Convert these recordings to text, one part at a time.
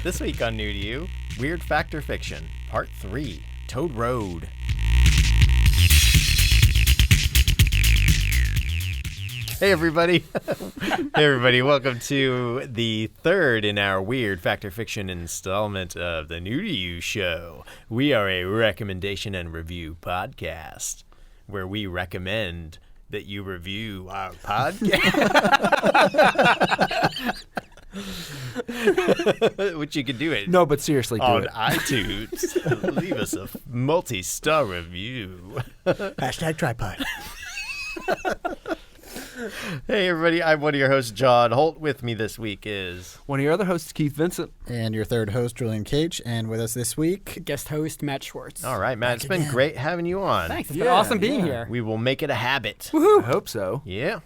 This week on New to You, Weird Fact or Fiction, Part 3, Toad Road. Hey everybody. Hey everybody, welcome to the third in our Weird Fact or Fiction installment of the New to You show. We are a recommendation and review podcast where we recommend that you review our podcast. Which you can do it. No, but seriously, do on it. iTunes. Leave us a multi-star review. Hashtag tripod. Hey everybody, I'm one of your hosts, John Holt. With me this week is One of your other hosts, Keith Vincent. And your third host, Julian Cage. And with us this week, guest host, Matt Schwartz. all right, Matt. It's been great having you on. Thanks. It's been awesome being here. We will make it a habit. I hope so. Yeah.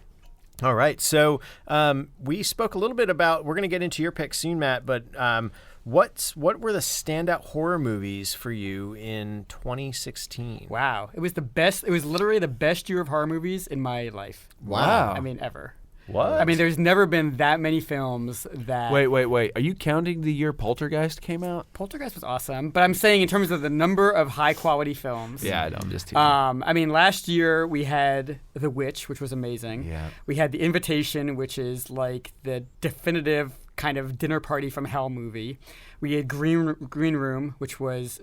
All right. So we spoke a little bit about. We're going to get into your picks soon, Matt. But what were the standout horror movies for you in 2016? Wow. It was the best. It was literally the best year of horror movies in my life. Wow. I mean, ever. What? I mean, there's never been that many films that... Wait. Are you counting the year Poltergeist came out? Poltergeist was awesome, but I'm saying in terms of the number of high-quality films. Yeah, I know. I'm just teasing. I mean, last year we had The Witch, which was amazing. Yeah. We had The Invitation, which is like the definitive kind of dinner party from hell movie. We had Green Room, which was,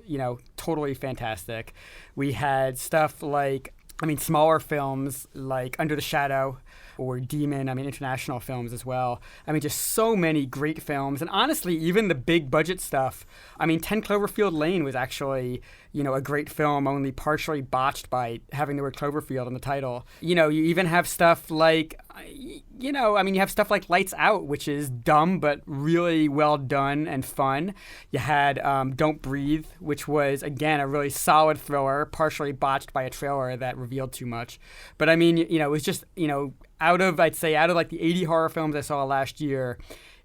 totally fantastic. We had stuff like, smaller films like Under the Shadow or Demon, international films as well. Just so many great films. And honestly, even the big budget stuff. 10 Cloverfield Lane was actually, a great film, only partially botched by having the word Cloverfield in the title. You even have stuff like, you have stuff like Lights Out, which is dumb but really well done and fun. You had Don't Breathe, which was, again, a really solid thriller, partially botched by a trailer that revealed too much. But it was just, out of like the 80 horror films I saw last year,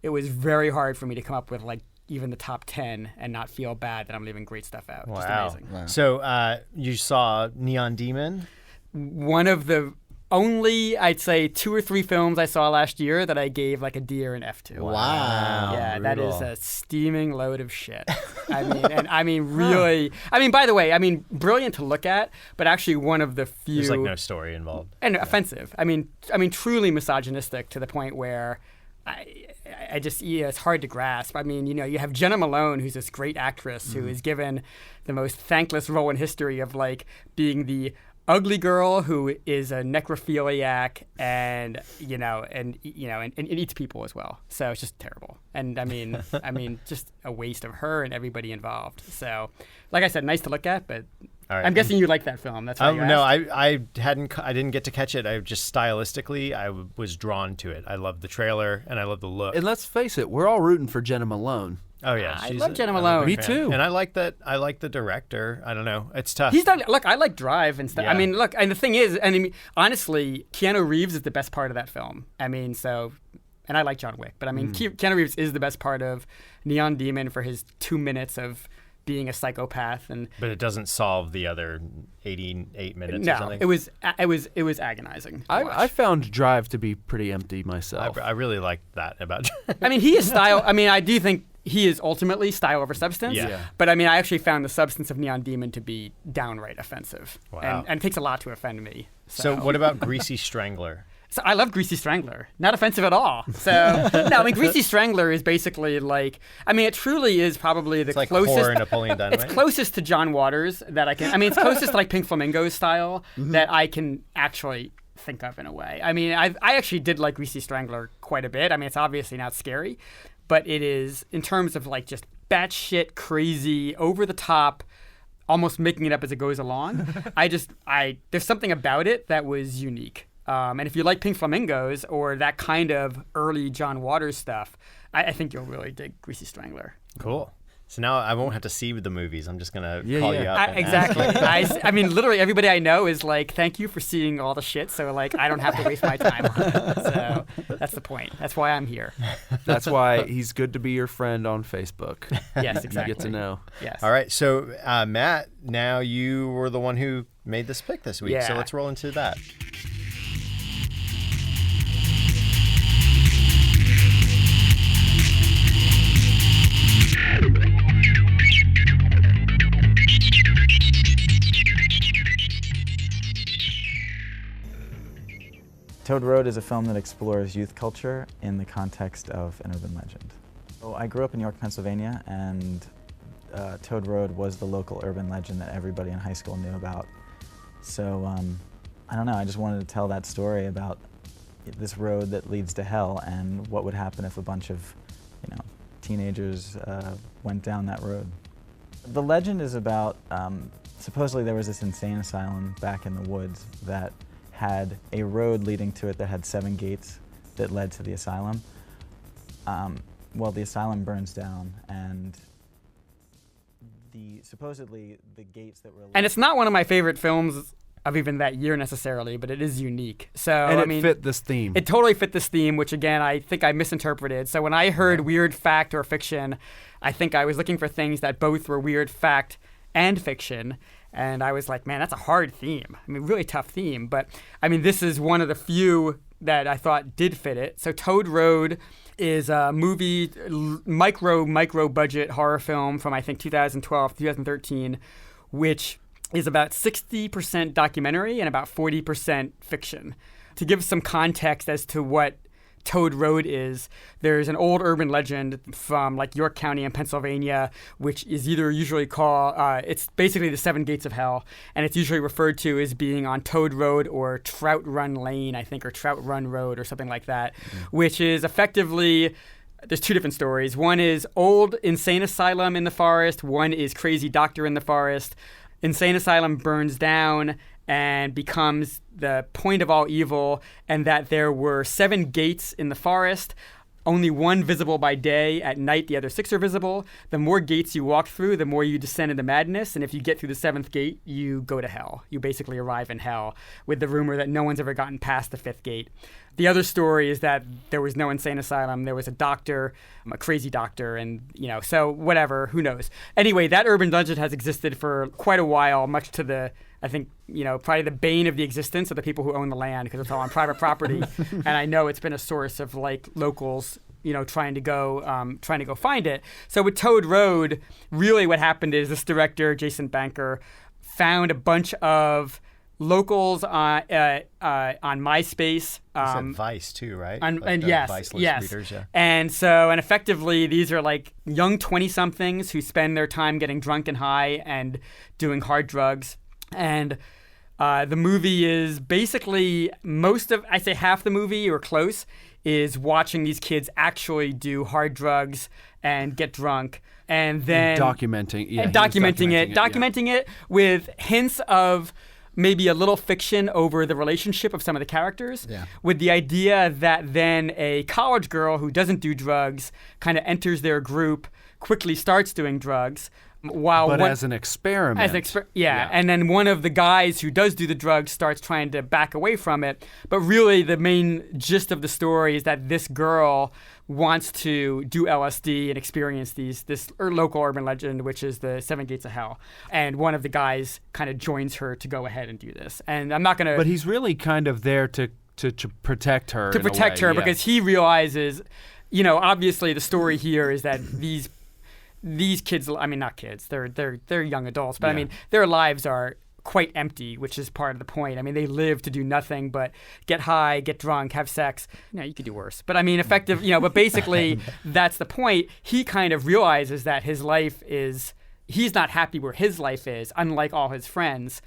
it was very hard for me to come up with like even the top 10 and not feel bad that I'm leaving great stuff out. Wow. Just amazing. Wow. So you saw Neon Demon? One of the only, I'd say, 2 or 3 films I saw last year that I gave like a D or an F to. Wow. Yeah, that brutal. is a steaming load of shit. Really. By the way, brilliant to look at, but actually one of the few. There's like no story involved. And offensive. Truly misogynistic to the point where I just, it's hard to grasp. You have Jenna Malone, who's this great actress who is given the most thankless role in history of like being the ugly girl who is a necrophiliac and eats people as well. So it's just terrible. And just a waste of her and everybody involved. So, like I said, nice to look at, but all right. I'm guessing you like that film. That's why you no, asked. I didn't get to catch it. I just stylistically, I was drawn to it. I love the trailer and I love the look. And let's face it, we're all rooting for Jenna Malone. Oh yeah, I love Jenna Malone. Me too. And I like that. I like the director. I don't know. It's tough. He's done. Look, I like Drive and stuff. Yeah. And the thing is, honestly, Keanu Reeves is the best part of that film. And I like John Wick, but Keanu Reeves is the best part of Neon Demon for his 2 minutes of being a psychopath. But it doesn't solve the other 88 minutes or something. it was agonizing. I found Drive to be pretty empty myself. I really like that about. He is style. I do think he is ultimately style over substance. Yeah. But I actually found the substance of Neon Demon to be downright offensive. Wow. And it takes a lot to offend me. So what about Greasy Strangler? So I love Greasy Strangler. Not offensive at all. So no, Greasy Strangler is basically like, it truly is probably the It's like closest. horror Napoleon Dynamite. It's closest to John Waters that I can. It's closest to like Pink Flamingo's style that I can actually think of in a way. I actually did like Greasy Strangler quite a bit. It's obviously not scary, but it is in terms of like just batshit crazy, over the top, almost making it up as it goes along. There's something about it that was unique. And if you like Pink Flamingos or that kind of early John Waters stuff, I think you'll really dig Greasy Strangler. Cool. So now I won't have to see the movies. I'm just going to call you up. Exactly. Literally everybody I know is like, thank you for seeing all the shit. So like, I don't have to waste my time on it. So that's the point. That's why I'm here. That's why he's good to be your friend on Facebook. Yes, exactly. You get to know. Yes. All right. So Matt, now you were the one who made this pick this week. Yeah. So let's roll into that. Toad Road is a film that explores youth culture in the context of an urban legend. So I grew up in York, Pennsylvania, and Toad Road was the local urban legend that everybody in high school knew about. So I don't know, I just wanted to tell that story about this road that leads to hell and what would happen if a bunch of, teenagers went down that road. The legend is about, supposedly there was this insane asylum back in the woods that had a road leading to it that had 7 gates that led to the asylum. Well, the asylum burns down, and supposedly the gates that were... And it's not one of my favorite films of even that year necessarily, but it is unique. So And it fit this theme. It totally fit this theme, which again, I think I misinterpreted. So when I heard weird fact or fiction, I think I was looking for things that both were weird fact and fiction. And I was like, man, that's a hard theme. I mean, really tough theme. But I mean, this is one of the few that I thought did fit it. So Toad Road is a movie, micro budget horror film from, I think, 2012, 2013, which is about 60% documentary and about 40% fiction. To give some context as to what Toad Road is, there's an old urban legend from like York County in Pennsylvania, which is either usually called, it's basically the 7 gates of hell, and it's usually referred to as being on Toad Road or Trout Run Lane, I think, or Trout Run Road or something like that, which is effectively, there's 2 different stories. One is old insane asylum in the forest, one is crazy doctor in the forest. Insane asylum burns down and becomes the point of all evil, and that there were 7 gates in the forest, only 1 visible by day. At night, the other 6 are visible. The more gates you walk through, the more you descend into madness, and if you get through the 7th gate, you go to hell. You basically arrive in hell, with the rumor that no one's ever gotten past the 5th gate. The other story is that there was no insane asylum. There was a doctor, a crazy doctor, and, so whatever, who knows. Anyway, that urban legend has existed for quite a while, much to the, I think, probably the bane of the existence of the people who own the land, because it's all on private property. And I know it's been a source of, like, locals, trying to go find it. So with Toad Road, really what happened is this director, Jason Banker, found a bunch of locals on MySpace. You said Vice too, right? And yes, Vice-less readers, yeah. And effectively, these are like young 20-somethings who spend their time getting drunk and high and doing hard drugs. And the movie is basically I'd say half the movie or close is watching these kids actually do hard drugs and get drunk. And then documenting it with hints of maybe a little fiction over the relationship of some of the characters, with the idea that then a college girl who doesn't do drugs kind of enters their group, quickly starts doing drugs. As an experiment. And then one of the guys who does do the drugs starts trying to back away from it. But really the main gist of the story is that this girl wants to do LSD and experience this local urban legend, which is the 7 gates of hell. And one of the guys kind of joins her to go ahead and do this. And I'm not going to... But he's really kind of there to protect her. Because he realizes, obviously the story here is that these kids, I mean, not kids, they're young adults, but I mean, their lives are quite empty, which is part of the point. I mean, they live to do nothing but get high, get drunk, have sex. You could do worse. But I mean, but basically, that's the point. He kind of realizes that his life he's not happy where his life is, unlike all his friends.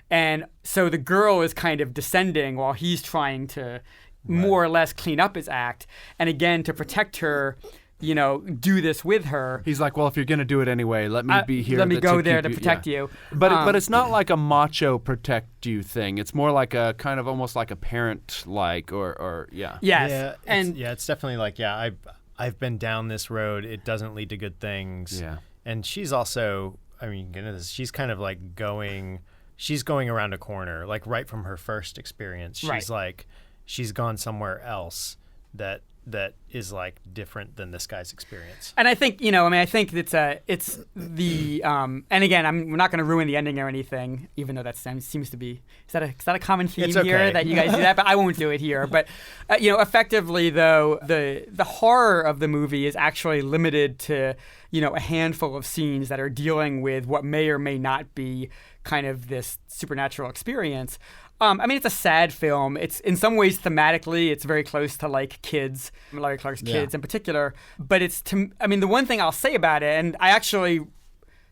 And so the girl is kind of descending while he's trying to more or less clean up his act. And again, to protect her, do this with her. He's like, well, if you're going to do it anyway, let me be here. Let me go there to protect you. But it's not like a macho protect you thing. It's more like a kind of almost like a parent-like or. Yes. Yeah, it's definitely like, I've been down this road. It doesn't lead to good things. Yeah. And she's also, I mean, goodness, she's kind of like she's going around a corner, like right from her first experience. She's like, she's gone somewhere else that is like different than this guy's experience. And I think, I think it's the, and again, we're not going to ruin the ending or anything, even though that seems to be, is that a common theme here that you guys do that? But I won't do it here. But, effectively though, the horror of the movie is actually limited to, a handful of scenes that are dealing with what may or may not be kind of this supernatural experience. I mean, it's a sad film. It's in some ways thematically, it's very close to like Kids, Larry Clark's Kids in particular. But the one thing I'll say about it, and I actually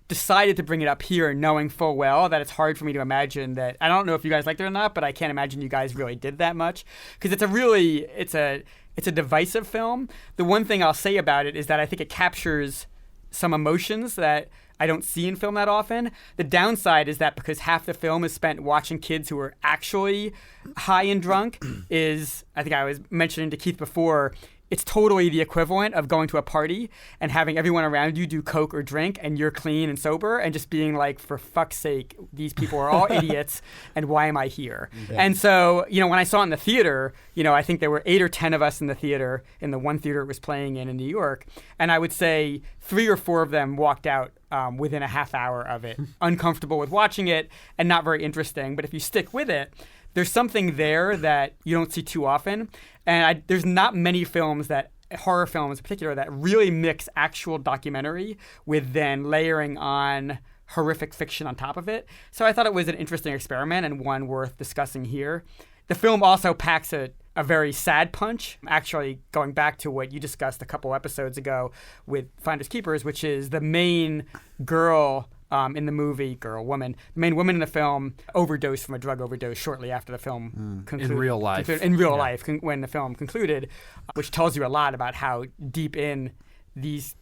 decided to bring it up here knowing full well that it's hard for me to imagine that. I don't know if you guys liked it or not, but I can't imagine you guys really did that much because it's a divisive film. The one thing I'll say about it is that I think it captures some emotions that I don't see in film that often. The downside is that because half the film is spent watching kids who are actually high and drunk is, I think I was mentioning to Keith before, it's totally the equivalent of going to a party and having everyone around you do coke or drink and you're clean and sober and just being like, for fuck's sake, these people are all idiots and why am I here? Yeah. And so, when I saw it in the theater, I think there were 8 or 10 of us in the theater, in the one theater it was playing in New York. And I would say 3 or 4 of them walked out within a half hour of it, uncomfortable with watching it and not very interesting. But if you stick with it, there's something there that you don't see too often. And there's not many films horror films in particular, that really mix actual documentary with then layering on horrific fiction on top of it. So I thought it was an interesting experiment and one worth discussing here. The film also packs a very sad punch, actually going back to what you discussed a couple episodes ago with Finders Keepers, which is the main girl in the movie, the main woman in the film overdosed from a drug overdose shortly after the film concluded. In real life. When the film concluded, which tells you a lot about how deep in these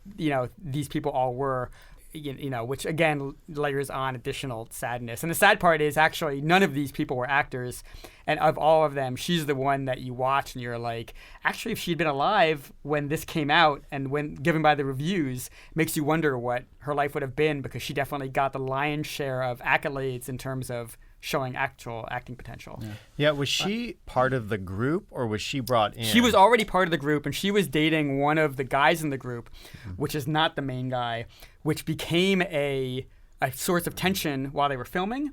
people all were. Which again layers on additional sadness. And the sad part is actually none of these people were actors. And of all of them, she's the one that you watch and you're like, actually, if she'd been alive when this came out and when given by the reviews, makes you wonder what her life would have been, because she definitely got the lion's share of accolades in terms of showing actual acting potential. Yeah, was she part of the group or was she brought in? She was already part of the group, and she was dating one of the guys in the group, which is not the main guy, which became a source of tension while they were filming.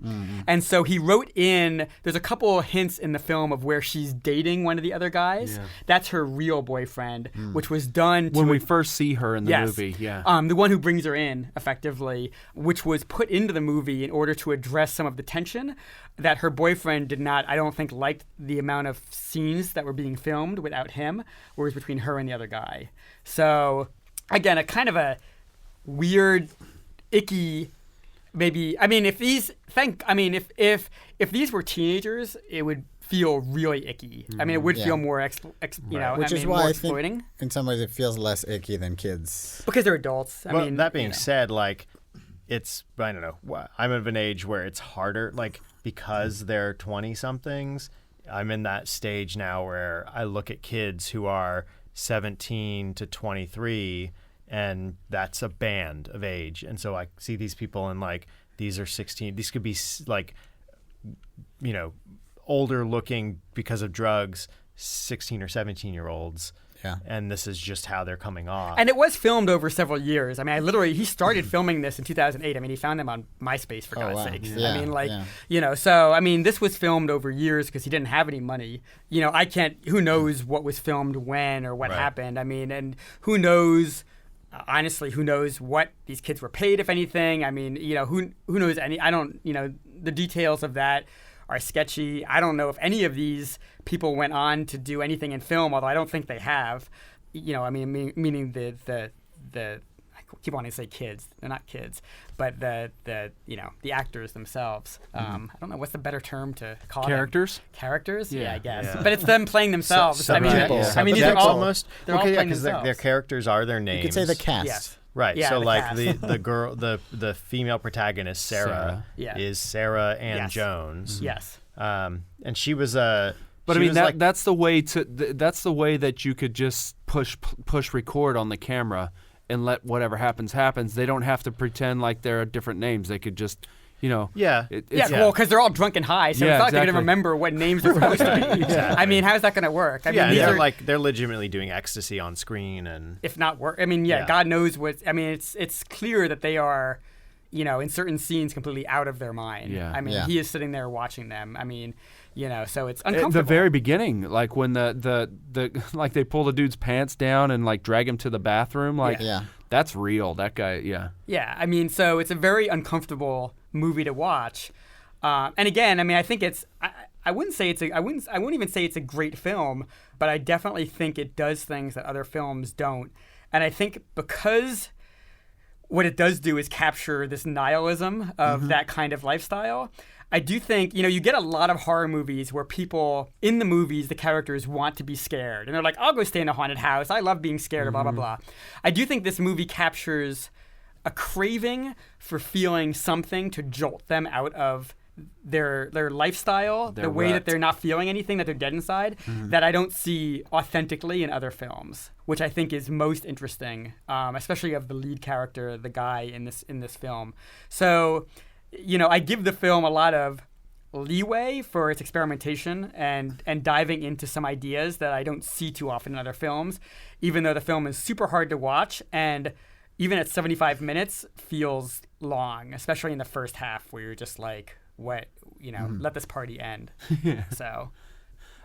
And so he wrote in, there's a couple of hints in the film of where she's dating one of the other guys. That's her real boyfriend, which was done when we first see her in the movie. The one who brings her in, effectively, which was put into the movie in order to address some of the tension that her boyfriend did not, I don't think, liked the amount of scenes that were being filmed without him, whereas between her and the other guy. So, again, a kind of a weird, icky. Maybe if these were teenagers, it would feel really icky. It would feel more which is why I think in some ways it feels less icky than Kids because they're adults. That being said, it's, I don't know, I'm of an age where it's harder, because they're 20-somethings. I'm in that stage now where I look at kids who are 17 to 23. And that's a band of age. And so I see these people and these are 16. These could be older looking because of drugs, 16 or 17-year-olds. Yeah. And this is just how they're coming off. And it was filmed over several years. He started filming this in 2008. He found them on MySpace, for God's sakes. Yeah. So, this was filmed over years because he didn't have any money. Who knows what was filmed when or what happened. And who knows... Honestly, who knows what these kids were paid, if anything? Who knows any? I don't. The details of that are sketchy. I don't know if any of these people went on to do anything in film, although I don't think they have. Meaning the I keep wanting to say kids. They're not kids, but the actors themselves. I don't know what's the better term to call characters. Them. Characters, yeah, I guess. Yeah. But it's them playing themselves. These are almost. They're all playing themselves. Their characters are their names. You could say the cast. Yes. Right. Yeah, so the the girl, the female protagonist Sarah. Is Sarah Ann Jones. Yes. And she was a. But that's the way that you could just push record on the camera and let whatever happens. They don't have to pretend like they're different names. They could just, well, because they're all drunk and high, so it's not like they're going to remember what names they're supposed to be. Exactly. How's that going to work? They're legitimately doing ecstasy on screen, and if not work. God knows what. It's clear that they are, in certain scenes, completely out of their mind. He is sitting there watching them. So it's uncomfortable. At the very beginning, when the they pull the dude's pants down and drag him to the bathroom, that's real. That guy, Yeah, so it's a very uncomfortable movie to watch. And again, I think it's. I wouldn't even say it's a great film, but I definitely think it does things that other films don't. And I think because what it does do is capture this nihilism of that kind of lifestyle. I do think, you get a lot of horror movies where people in the movies, the characters want to be scared. And they're like, I'll go stay in a haunted house. I love being scared, or blah, blah, blah. I do think this movie captures a craving for feeling something to jolt them out of their lifestyle, the way that they're not feeling anything, that they're dead inside, that I don't see authentically in other films, which I think is most interesting, especially of the lead character, the guy in this film. So, I give the film a lot of leeway for its experimentation and diving into some ideas that I don't see too often in other films, even though the film is super hard to watch and even at 75 minutes feels long, especially in the first half where you're just like, what, let this party end. So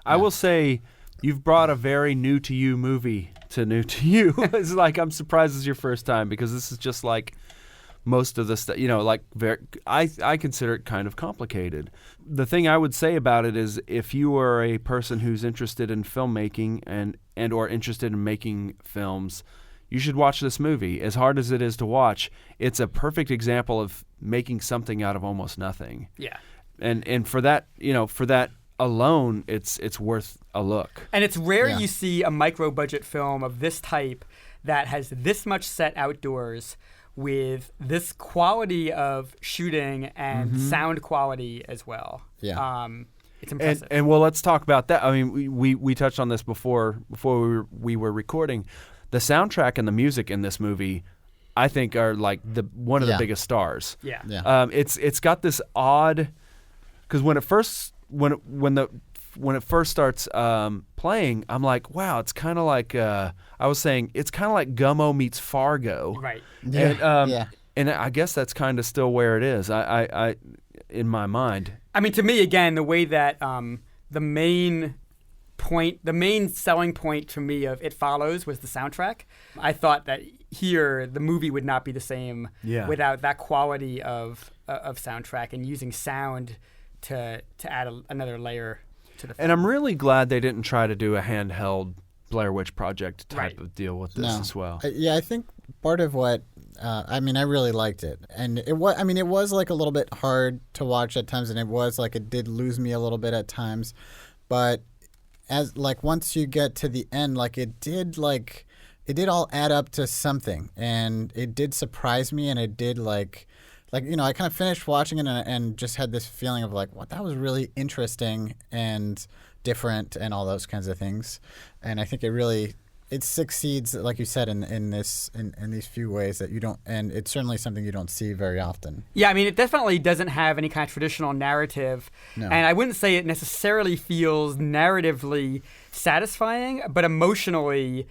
I will say you've brought a very new to you movie to new to you. It's like, I'm surprised it's your first time because this is just like most of the stuff, I consider it kind of complicated. The thing I would say about it is if you are a person who's interested in filmmaking and or interested in making films, you should watch this movie. As hard as it is to watch, it's a perfect example of making something out of almost nothing. Yeah. And for that, for that alone, it's worth a look. And it's rare you see a micro-budget film of this type that has this much set outdoors with this quality of shooting and sound quality as well. Yeah. It's impressive. And well, let's talk about that. I mean, we touched on this before we were recording. The soundtrack and the music in this movie, I think, are like one of the biggest stars. Yeah. It's got this odd, because when it first starts playing, I'm like, wow, it's kind of like I was saying, it's kind of like Gummo meets Fargo. Right. Yeah. And I guess that's kind of still where it is. I in my mind. I mean, to me, again, the way that the main selling point to me of It Follows was the soundtrack. I thought that here the movie would not be the same without that quality of soundtrack and using sound to add another layer to the film. And I'm really glad they didn't try to do a handheld Blair Witch Project type of deal with this as well. I think part of what I really liked it, and it was like a little bit hard to watch at times, and it was like it did lose me a little bit at times, but as like once you get to the end, like it did all add up to something, and it did surprise me, and it did I kind of finished watching it and just had this feeling of like, what, that was really interesting and different and all those kinds of things. And I think it succeeds, like you said, in these few ways that you don't, and it's certainly something you don't see very often. Yeah, I mean, it definitely doesn't have any kind of traditional narrative, and I wouldn't say it necessarily feels narratively satisfying, but emotionally,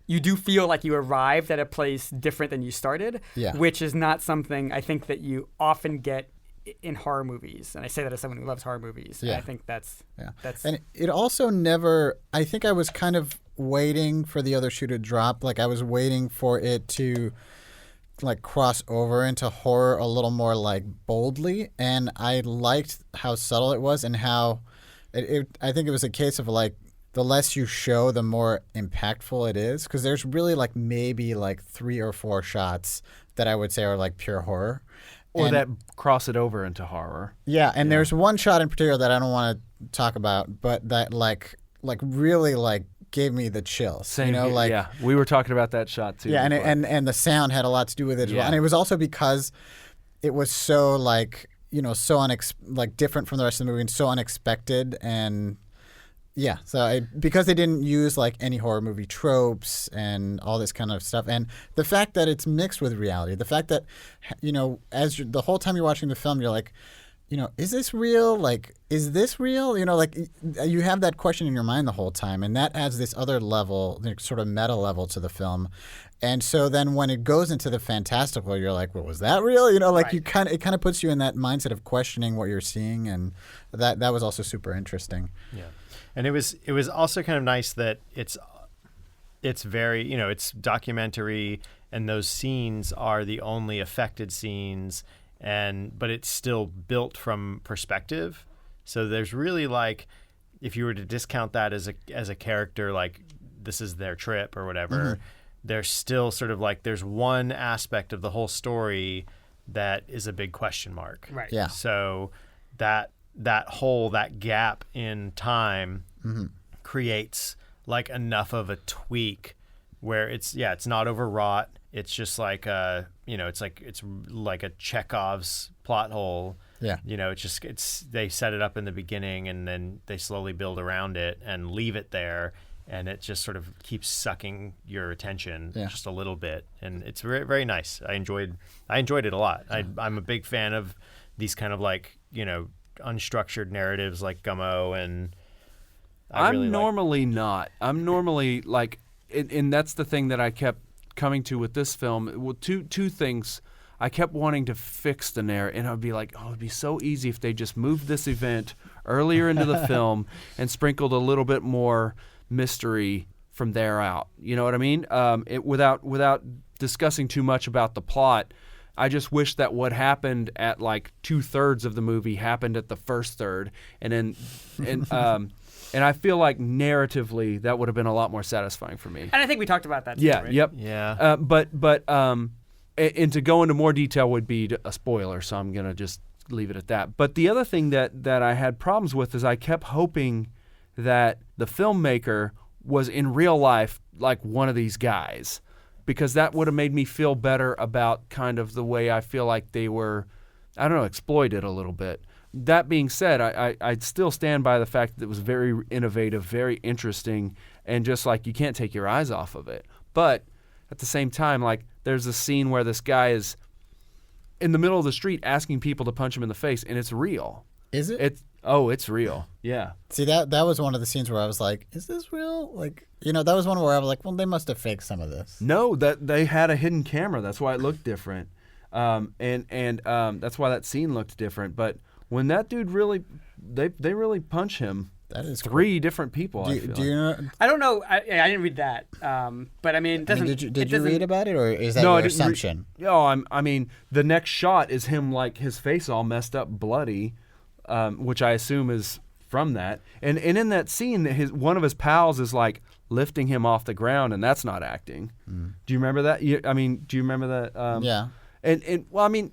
you do feel like you arrived at a place different than you started, which is not something I think that you often get in horror movies. And I say that as someone who loves horror movies. Yeah. I think that's... And it also never... I think I was kind of waiting for the other shoe to drop. Like, I was waiting for it to like cross over into horror a little more like boldly. And I liked how subtle it was and how... I think it was a case of like, the less you show, the more impactful it is. Because there's really like maybe like 3 or 4 shots that I would say are like pure horror. Or that cross it over into horror. Yeah, and there's one shot in particular that I don't want to talk about, but that like really like gave me the chills. Same, we were talking about that shot too. Yeah, and the sound had a lot to do with it as well. And it was also because it was so like, so different from the rest of the movie and so unexpected. And yeah, so because they didn't use like any horror movie tropes and all this kind of stuff, and the fact that it's mixed with reality, the fact that as the whole time you're watching the film, you're like, is this real? Like, is this real? Like you have that question in your mind the whole time, and that adds this other level, sort of meta level to the film. And so then when it goes into the fantastical, you're like, well, was that real? Like it kind of puts you in that mindset of questioning what you're seeing, and that was also super interesting. Yeah. And it was also kind of nice that it's very, it's documentary, and those scenes are the only affected scenes, but it's still built from perspective. So there's really like, if you were to discount that as a character, like this is their trip or whatever, there's still sort of like there's one aspect of the whole story that is a big question mark. Right. Yeah. So that gap in time creates like enough of a tweak where it's not overwrought. It's just like it's like a Chekhov's plot hole. Yeah. They set it up in the beginning and then they slowly build around it and leave it there, and it just sort of keeps sucking your attention just a little bit, and it's very, very nice. I enjoyed it a lot. I'm a big fan of these kind of like unstructured narratives like Gummo, and I'm normally not. I'm normally like, and that's the thing that I kept coming to with this film. Well, two things. I kept wanting to fix the narrative, and I'd be like, oh, it'd be so easy if they just moved this event earlier into the film and sprinkled a little bit more mystery from there out. You know what I mean? Without discussing too much about the plot, I just wish that what happened at like 2/3 of the movie happened at the first third, and I feel like narratively that would have been a lot more satisfying for me. And I think we talked about that too, Yeah. right? Yep. Yeah. And to go into more detail would be a spoiler, so I'm gonna just leave it at that. But the other thing that I had problems with is I kept hoping that the filmmaker was in real life like one of these guys, because that would have made me feel better about kind of the way I feel like they were, I don't know, exploited a little bit. That being said, I'd still stand by the fact that it was very innovative, very interesting, and just like you can't take your eyes off of it. But at the same time, like there's a scene where this guy is in the middle of the street asking people to punch him in the face, and it's real. Is it? It's real. Yeah. See, that was one of the scenes where I was like, is this real? Like, that was one where I was like, well, they must have faked some of this. No, that they had a hidden camera. That's why it looked different. And that's why that scene looked different. But when that dude really, they really punch him. That is three different people. Do you know? I don't know. I didn't read that. But I mean, it doesn't. Did you read about it, or is that your assumption? I mean, the next shot is him like his face all messed up, bloody, which I assume is from that. And in that scene, one of his pals is like lifting him off the ground, and that's not acting. Do you remember that? Do you remember that? Yeah. And well, I mean,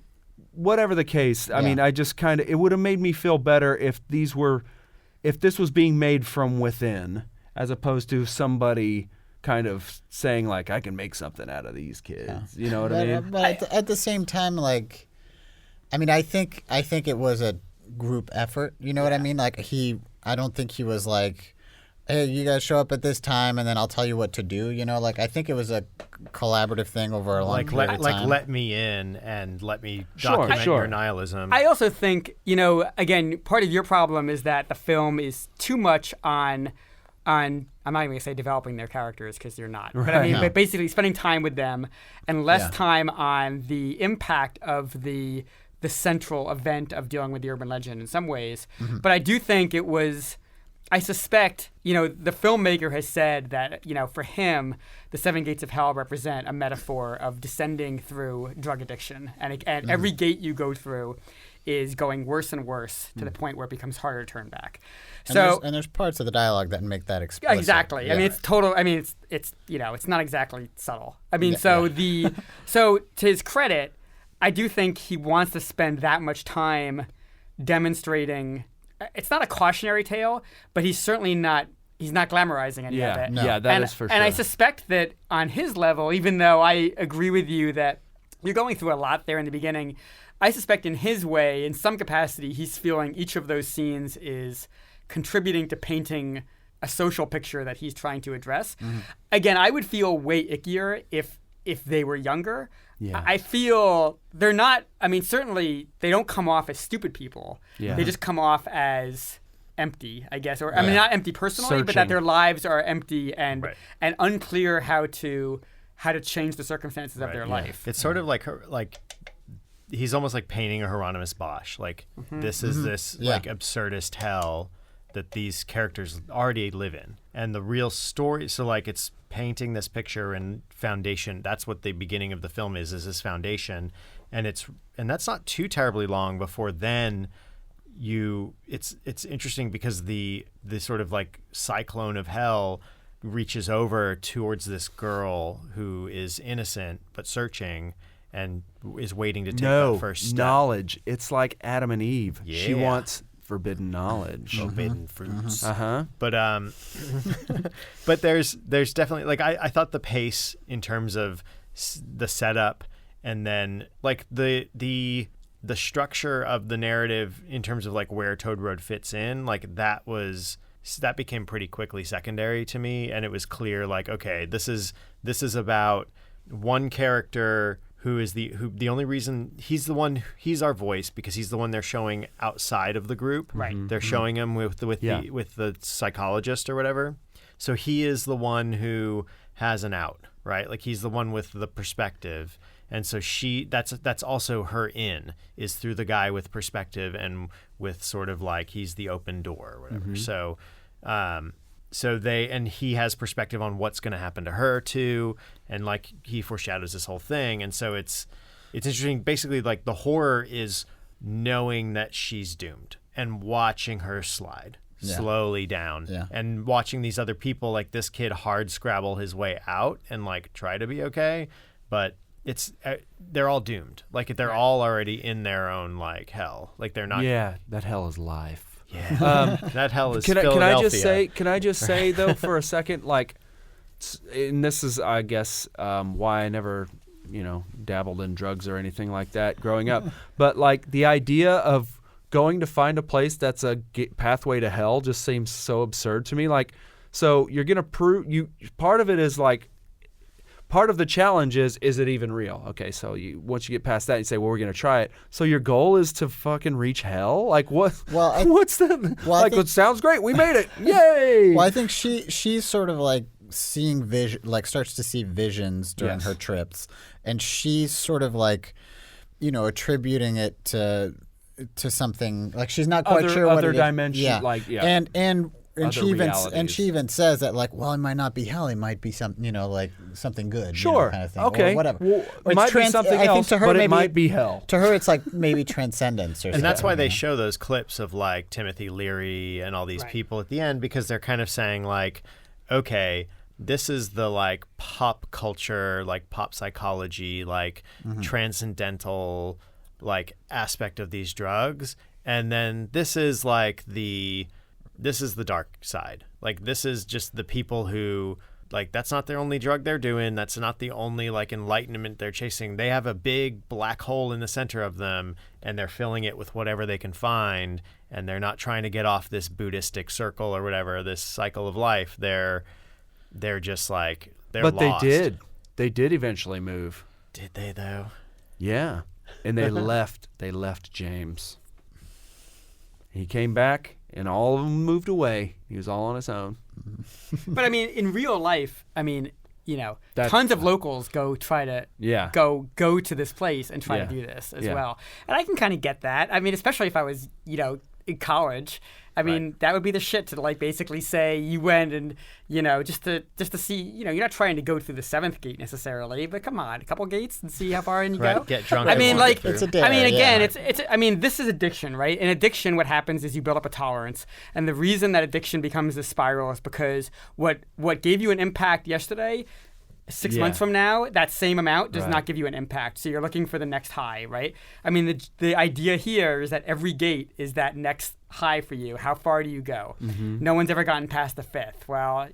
whatever the case, I mean, I just kind of, it would have made me feel better if this was being made from within, as opposed to somebody kind of saying like, I can make something out of these kids. Yeah. You know what I mean? But at the same time, like, I mean, I think it was a group effort. You know what I mean? Like I don't think he was like, hey, you guys show up at this time and then I'll tell you what to do. Like, I think it was a collaborative thing over a long period of time. Like, let me in and let me document your nihilism. I also think, again, part of your problem is that the film is too much on I'm not even going to say developing their characters, because you're not. But I mean, but basically spending time with them and less time on the impact of the central event of dealing with the urban legend in some ways. But I do think it was... I suspect, the filmmaker has said that, for him, the Seven Gates of Hell represent a metaphor of descending through drug addiction. And every gate you go through is going worse and worse to the point where it becomes harder to turn back. And there's parts of the dialogue that make that explicit. Exactly. Yeah. I mean, it's total. I mean, it's it's not exactly subtle. I mean, so to his credit, I do think he wants to spend that much time demonstrating. It's not a cautionary tale, but he's certainly not. He's not glamorizing any of it. No. Yeah, that is for sure. And I suspect that on his level, even though I agree with you that you're going through a lot there in the beginning, I suspect in his way, in some capacity, he's feeling each of those scenes is contributing to painting a social picture that he's trying to address. Again, I would feel way ickier if they were younger. Yeah. I feel they're not, I mean, certainly they don't come off as stupid people. Yeah. They just come off as empty, I guess. Or I mean, not empty personally, but that their lives are empty and unclear how to change the circumstances of their life. It's sort of like he's almost like painting a Hieronymus Bosch. Like, this is this like absurdist hell that these characters already live in. And the real story, so like it's painting this picture and foundation. That's what the beginning of the film is this foundation. And that's not too terribly long before then it's interesting because the sort of like cyclone of hell reaches over towards this girl who is innocent but searching and is waiting to take that first step. Knowledge. It's like Adam and Eve. Yeah. She wants forbidden knowledge. Forbidden fruits. But But there's definitely like I thought the pace in terms of the setup and then like the structure of the narrative in terms of like where Toad Road fits in, like that became pretty quickly secondary to me, and it was clear like, okay, this is about one character who the only reason he's our voice because he's the one they're showing outside of the group. Right. They're showing him with the psychologist or whatever. So he is the one who has an out, right? Like he's the one with the perspective. And so that's also her in, is through the guy with perspective and with sort of like he's the open door or whatever. So he has perspective on what's going to happen to her too, and like he foreshadows this whole thing. And so it's interesting. Basically, like the horror is knowing that she's doomed and watching her slide slowly down, and watching these other people, like this kid, hard scrabble his way out and like try to be okay, but they're all doomed. Like they're all already in their own like hell. Like they're not. Yeah, that hell is life. Yeah, that hell is Can Philadelphia. I just say though for a second, like, and this is I guess why I never dabbled in drugs or anything like that growing up, but like the idea of going to find a place that's a pathway to hell just seems so absurd to me. Like, so you're gonna prove part of it is like. Part of the challenge is it even real? Okay, so once you get past that, you say, well, we're going to try it. So your goal is to fucking reach hell? Like what? Well, what's the it sounds great. We made it. Yay! Well, I think she's sort of like seeing vision, like starts to see visions during her trips, and she's sort of like, attributing it to something like she's not quite sure what other it is. dimension. And she even says that like, well, it might not be hell, it might be something, like something good, sure, kind of thing, okay, or whatever. Well, it might be something else, I think to her, but maybe, it might be hell. To her, it's like maybe transcendence or something. And that's why they show those clips of like Timothy Leary and all these people at the end, because they're kind of saying like, okay, this is the like pop culture, like pop psychology, like transcendental like aspect of these drugs, and then this is the dark side. Like this is just the people who like that's not their only drug they're doing. That's not the only like enlightenment they're chasing. They have a big black hole in the center of them, and they're filling it with whatever they can find. And they're not trying to get off this Buddhistic circle or whatever, this cycle of life. They're just like they're lost. But they did eventually move. Did they though? Yeah, and they left. They left James. He came back. And all of them moved away. He was all on his own. But I mean, in real life, I mean, tons of locals go try to go to this place and try to do this as well. And I can kind of get that. I mean, especially if I was, in college. I mean, that would be the shit to like basically say you went and just to see you're not trying to go through the 7th gate necessarily, but come on, a couple gates and see how far in you go. Get drunk. I mean, like it's a dare, I mean, again, it's I mean, this is addiction, right? In addiction, what happens is you build up a tolerance, and the reason that addiction becomes this spiral is because what gave you an impact yesterday. 6 months from now, that same amount does not give you an impact. So you're looking for the next high, right? I mean, the idea here is that every gate is that next high for you. How far do you go? No one's ever gotten past the 5th. Well,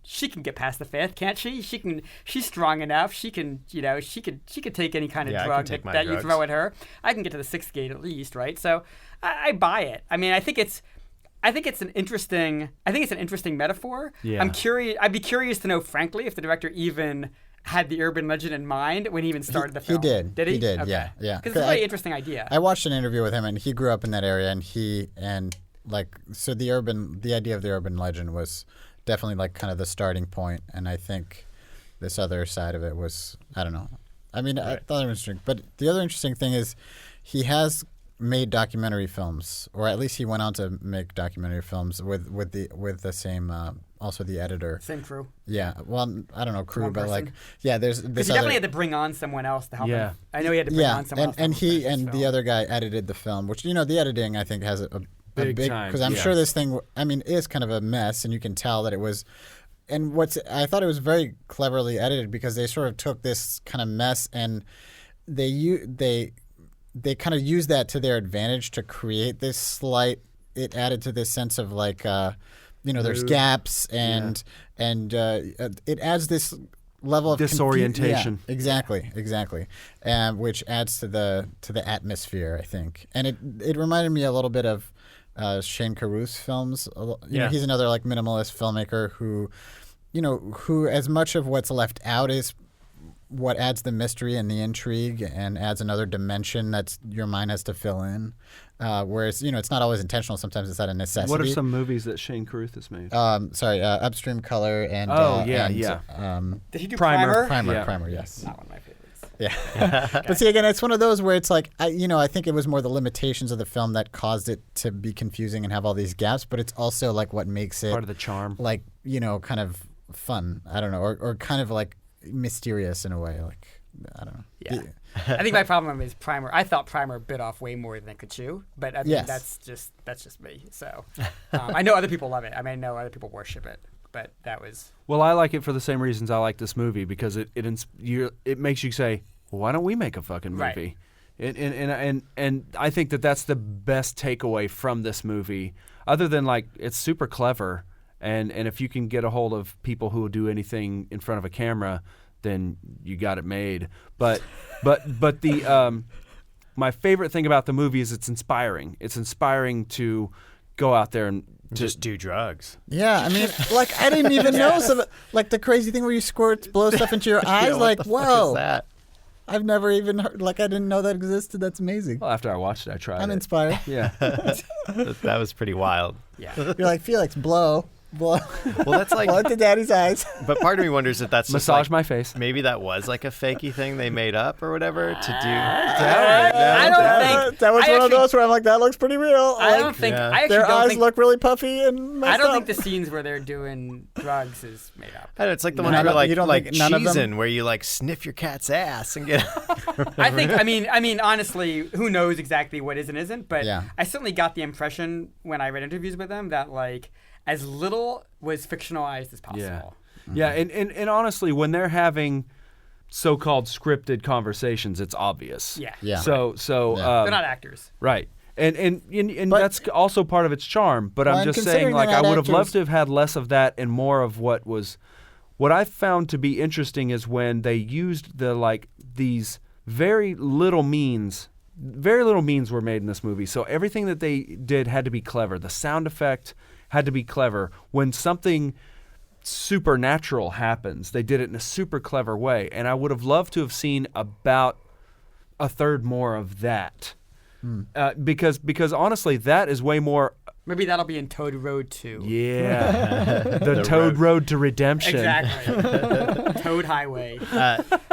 she can get past the 5th, can't she? She's strong enough. She can, she could take any kind of drug that you throw at her. I can get to the 6th gate at least, right? So I buy it. I mean, I think it's an interesting metaphor. Yeah. I'd be curious to know, frankly, if the director even had the urban legend in mind when he even started the film. He did. Did he? He did. Okay. Yeah. Because it's a really interesting idea. I watched an interview with him, and he grew up in that area, and so the idea of the urban legend was definitely like kind of the starting point, and I think this other side of it was, I don't know. I mean, I thought it was interesting, but the other interesting thing is he has made documentary films, or at least he went on to make documentary films with the same also the editor. Same crew. Yeah, well, I don't know crew, One but person. like, yeah, there's Because this he other. definitely had to bring on someone else to help Yeah. him. I know he had to bring on someone else. and to help he him finish and the the film. other guy edited the film, which the editing I think has a Big big time, because I'm yeah. sure this thing is kind of a mess, and you can tell that it was. And I thought it was very cleverly edited because they sort of took this kind of mess and they kind of used that to their advantage to create this slight. It added to this sense of like, there's gaps and it adds this level of disorientation. Yeah, exactly, which adds to the atmosphere, I think. And it reminded me a little bit of Shane Carruth's films. He's another like minimalist filmmaker who as much of what's left out is what adds the mystery and the intrigue and adds another dimension that your mind has to fill in. Whereas, it's not always intentional. Sometimes it's out of necessity. What are some movies that Shane Carruth has made? Upstream Color and Did he do Primer. Primer? Primer, yes. Not one of my favorites. Yeah. But see, again, it's one of those where it's like, I think it was more the limitations of the film that caused it to be confusing and have all these gaps, but it's also like what makes it Part of the charm. like, kind of fun. I don't know, or kind of like mysterious in a way. Like, I don't know. Yeah. I think my problem is Primer. I thought Primer bit off way more than it could chew, but I mean, that's just me. So I know other people love it. I mean, I know other people worship it, but that was. Well, I like it for the same reasons I like this movie because it makes you say, well, why don't we make a fucking movie? Right. And I think that's the best takeaway from this movie, other than like it's super clever, and if you can get a hold of people who will do anything in front of a camera, then you got it made. But the my favorite thing about the movie is it's inspiring. It's inspiring to go out there and just do drugs. Yeah, I mean, like I didn't even know some like the crazy thing where you blow stuff into your eyes. Like, whoa, that? I've never even heard. Like, I didn't know that existed. That's amazing. Well, after I watched it, I tried. I'm inspired. Yeah, that was pretty wild. Yeah. You're like, Felix, blow. Well, that's like blow into daddy's eyes. But part of me wonders if that's just massage like, my face. Maybe that was like a fakey thing they made up or whatever to do. I don't think that was one of those where I'm like, that looks pretty real. I don't think. Yeah. I actually their don't eyes think. look really puffy and messed I don't up. think the scenes where they're doing drugs is made up. I know, it's like the one None where of- like you don't think none of them? cheesing, where you like sniff your cat's ass and get. I think. I mean, honestly, who knows exactly what is and isn't? But Yeah. I certainly got the impression when I read interviews with them that like as little was fictionalized as possible. Yeah, and honestly, when they're having so-called scripted conversations, it's obvious. Yeah. Yeah. So Yeah. They're not actors. right, and But- that's also part of its charm. But Well, I'm and just saying, considering like, they I had would have loved actors- to have had less of that and more of what I found to be interesting is when they used these very little means were made in this movie. So everything that they did had to be clever. The sound effect had to be clever. When something supernatural happens, they did it in a super clever way. And I would have loved to have seen about a third more of that. Because honestly, that is way more. Maybe that'll be in Toad Road 2. Yeah. the Toad Road to Redemption. Exactly. Toad Highway.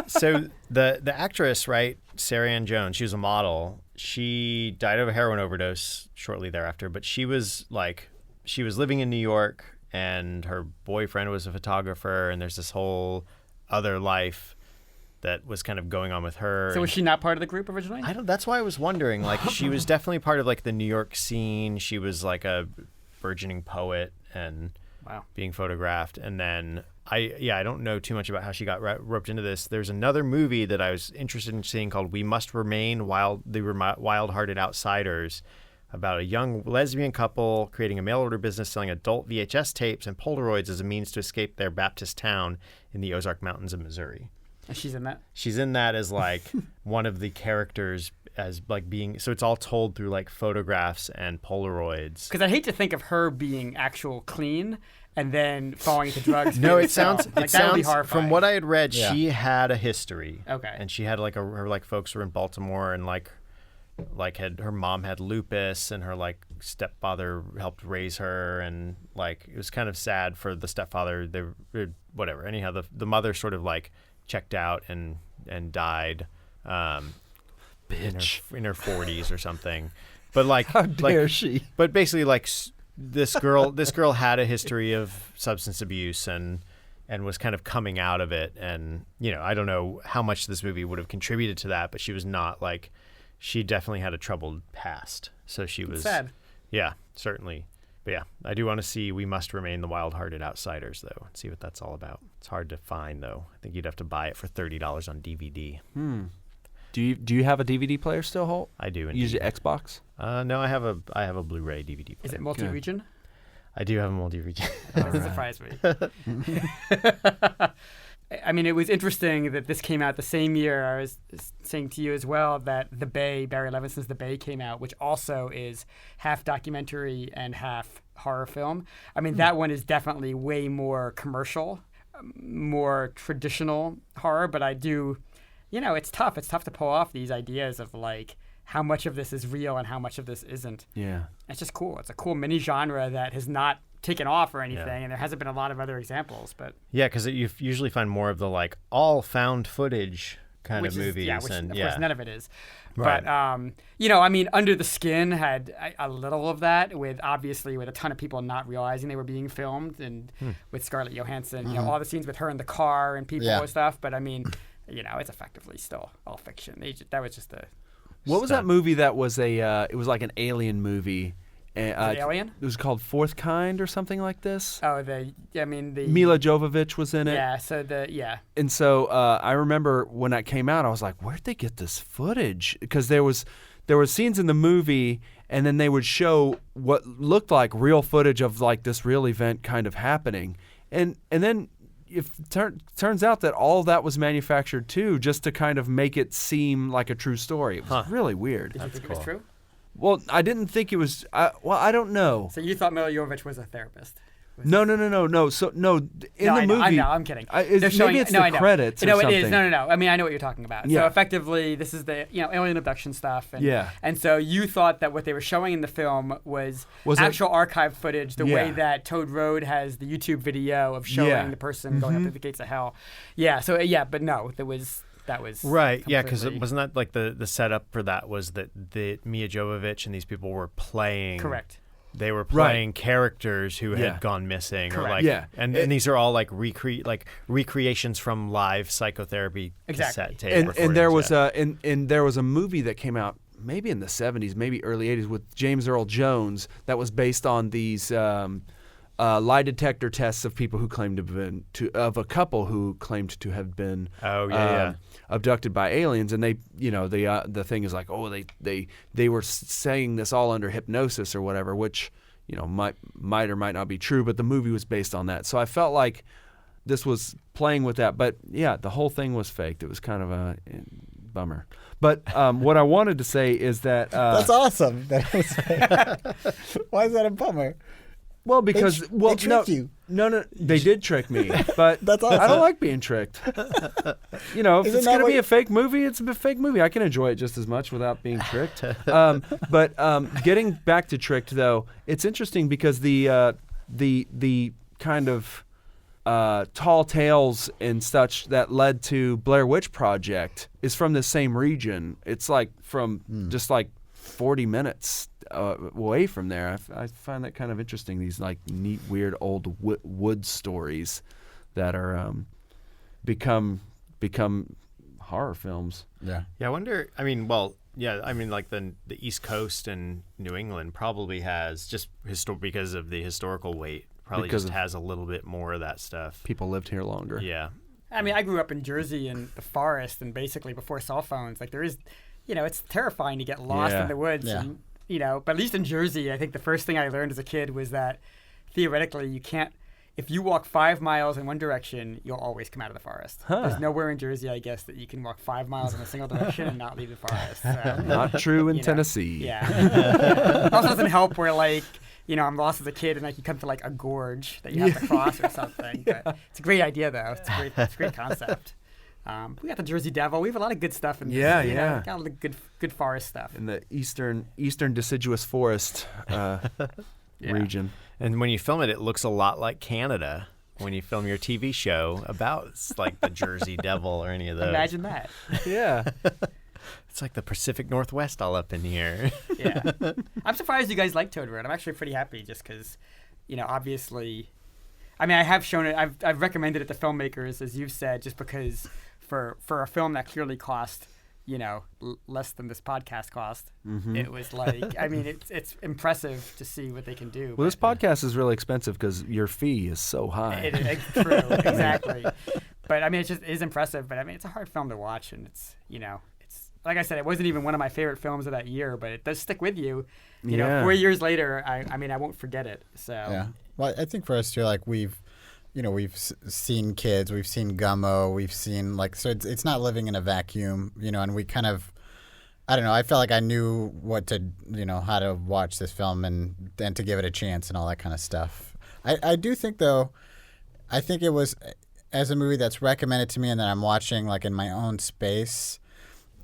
So the actress, right, Sarah Ann Jones, she was a model. She died of a heroin overdose shortly thereafter, but she was living in New York, and her boyfriend was a photographer, and there's this whole other life that was kind of going on with her. So was she not part of the group originally? That's why I was wondering. Like, she was definitely part of like the New York scene. She was like a burgeoning poet and being photographed. And then I don't know too much about how she got roped into this. There's another movie that I was interested in seeing called We Must Remain Wild-Hearted Outsiders, about a young lesbian couple creating a mail-order business selling adult VHS tapes and Polaroids as a means to escape their Baptist town in the Ozark Mountains of Missouri. And she's in that? She's in that as like one of the characters as like being, so it's all told through like photographs and Polaroids. Because I hate to think of her being actual clean and then falling into drugs. No, for it sounds, herself. Like, that would be horrifying. from what I had read, she had a history. Okay. And she had like her like folks were in Baltimore and like her mom had lupus and her like stepfather helped raise her, and like it was kind of sad for the stepfather. Whatever. Anyhow, the mother sort of like checked out and died in her 40s or something. But like How dare she? But basically like this girl had a history of substance abuse and was kind of coming out of it. And, I don't know how much this movie would have contributed to that, but she was not like, she definitely had a troubled past. So she was sad. Yeah, certainly. But yeah, I do want to see We Must Remain the Wild-Hearted Outsiders, though, and see what that's all about. It's hard to find, though. I think you'd have to buy it for $30 on DVD. Do you have a DVD player still, Holt? I do. Use your Xbox? No, I have a Blu-ray DVD player. Is it multi-region? I do have a multi-region. Doesn't surprise me. I mean, it was interesting that this came out the same year. I was saying to you as well that The Bay, Barry Levinson's The Bay came out, which also is half documentary and half horror film. I mean, that one is definitely way more commercial, more traditional horror, but I do, it's tough. It's tough to pull off these ideas of like how much of this is real and how much of this isn't. Yeah. It's just cool. It's a cool mini genre that has not taken off or anything, and there hasn't been a lot of other exampes. But yeah, because you usually find more of the like all found footage kind of movies. Which and of course none of it is. Right. But I mean, Under the Skin had a little of that, with a ton of people not realizing they were being filmed, and with Scarlett Johansson, all the scenes with her in the car and people and stuff. But I mean, it's effectively still all fiction. That was just a. What was that movie that was it was like an alien movie? Alien? It was called Fourth Kind or something like this. Oh, the Mila Jovovich was in it. Yeah, And so I remember when that came out, I was like, where'd they get this footage? Because there were scenes in the movie, and then they would show what looked like real footage of like this real event kind of happening, and then turns out that all of that was manufactured too, just to kind of make it seem like a true story. It was really weird. Did you think it was true? Well, I didn't think it was. I don't know. So you thought Mila Jovovich was a therapist? No. So in the movie, I'm kidding. Maybe it's the credits. No, or something. it is. No. I mean, I know what you're talking about. Yeah. So effectively, this is the alien abduction stuff. And, Yeah. And so you thought that what they were showing in the film was actual archive footage, the way that Toad Road has the YouTube video of showing the person going up through the gates of hell. Yeah. So but no, that was right. Yeah, because it wasn't that like the setup for that was that the Mia Jovovich and these people were playing. Correct. They were playing characters who had gone missing, Correct. or like, and these are all like recreations from live psychotherapy cassette tape. And there was there was a movie that came out maybe in the 70s, maybe early 80s with James Earl Jones that was based on these lie detector tests of people who claimed to have been of a couple who claimed to have been abducted by aliens, and they the thing is like, oh, they were saying this all under hypnosis or whatever, which might or might not be true, but the movie was based on that. So I felt like this was playing with that, but yeah, the whole thing was faked. It was kind of a bummer. But what I wanted to say is that that's awesome. Why is that a bummer? Well, because they tricked you. No, they did trick me, but that's awesome. I don't like being tricked. If it's going to be a fake movie, it's a fake movie. I can enjoy it just as much without being tricked. But getting back to tricked, though, it's interesting because the kind of tall tales and such that led to Blair Witch Project is from the same region. It's like from just like 40 minutes away from there. I find that kind of interesting, these like neat, weird old wood stories that are become horror films. Yeah, I wonder. I mean, like the East Coast and New England probably has just because of the historical weight. Probably just has a little bit more of that stuff. People lived here longer. Yeah. I mean, I grew up in Jersey in the forest, and basically before cell phones, like there is, it's terrifying to get lost in the woods. Yeah. And, but at least in Jersey, I think the first thing I learned as a kid was that theoretically you can't, if you walk 5 miles in one direction, you'll always come out of the forest. There's nowhere in Jersey, I guess, that you can walk 5 miles in a single direction and not leave the forest. So, not true in Tennessee. Yeah. It also doesn't help where like, I'm lost as a kid and like you come to like a gorge that you have to cross or something. But it's a great idea though. It's a great concept. We got the Jersey Devil. We have a lot of good stuff in this. Got a lot of good forest stuff. In the eastern deciduous forest region. And when you film it, it looks a lot like Canada. When you film your TV show about like the Jersey Devil or any of those. Imagine that. Yeah. It's like the Pacific Northwest all up in here. Yeah. I'm surprised you guys like Toad Road. I'm actually pretty happy just because, obviously, I mean, I have shown it. I've recommended it to filmmakers, as you've said, just because for a film that clearly cost, less than this podcast cost, it was like, I mean, it's impressive to see what they can do. Well, this podcast is really expensive because your fee is so high. True, exactly. But I mean, it just is impressive. But I mean, it's a hard film to watch, and it's like I said, it wasn't even one of my favorite films of that year, but it does stick with you. 4 years later, I mean, I won't forget it. So yeah. Well, I think for us too, like we've seen Kids, we've seen Gummo, we've seen so it's not living in a vacuum, and we kind of, I don't know, I felt like I knew what to, how to watch this film and to give it a chance and all that kind of stuff. I do think though, I think it was as a movie that's recommended to me and that I'm watching like in my own space.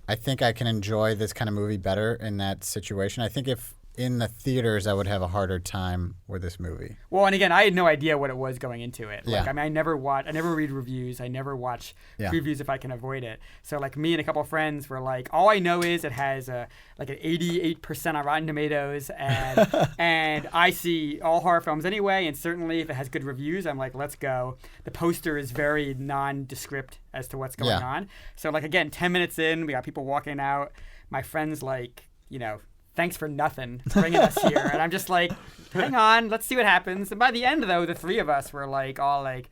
I think I can enjoy this kind of movie better in that situation. I think if in the theaters, I would have a harder time with this movie. Well, and again, I had no idea what it was going into it. Yeah. Like, I mean, I never read reviews. I never watch previews if I can avoid it. So, like, me and a couple of friends were like, all I know is it has an 88% on Rotten Tomatoes, and and I see all horror films anyway, and certainly if it has good reviews, I'm like, let's go. The poster is very nondescript as to what's going on. So, like, again, 10 minutes in, we got people walking out. My friend's like, thanks for nothing, bringing us here. And I'm just like, hang on, let's see what happens. And by the end, though, the three of us were like, all like,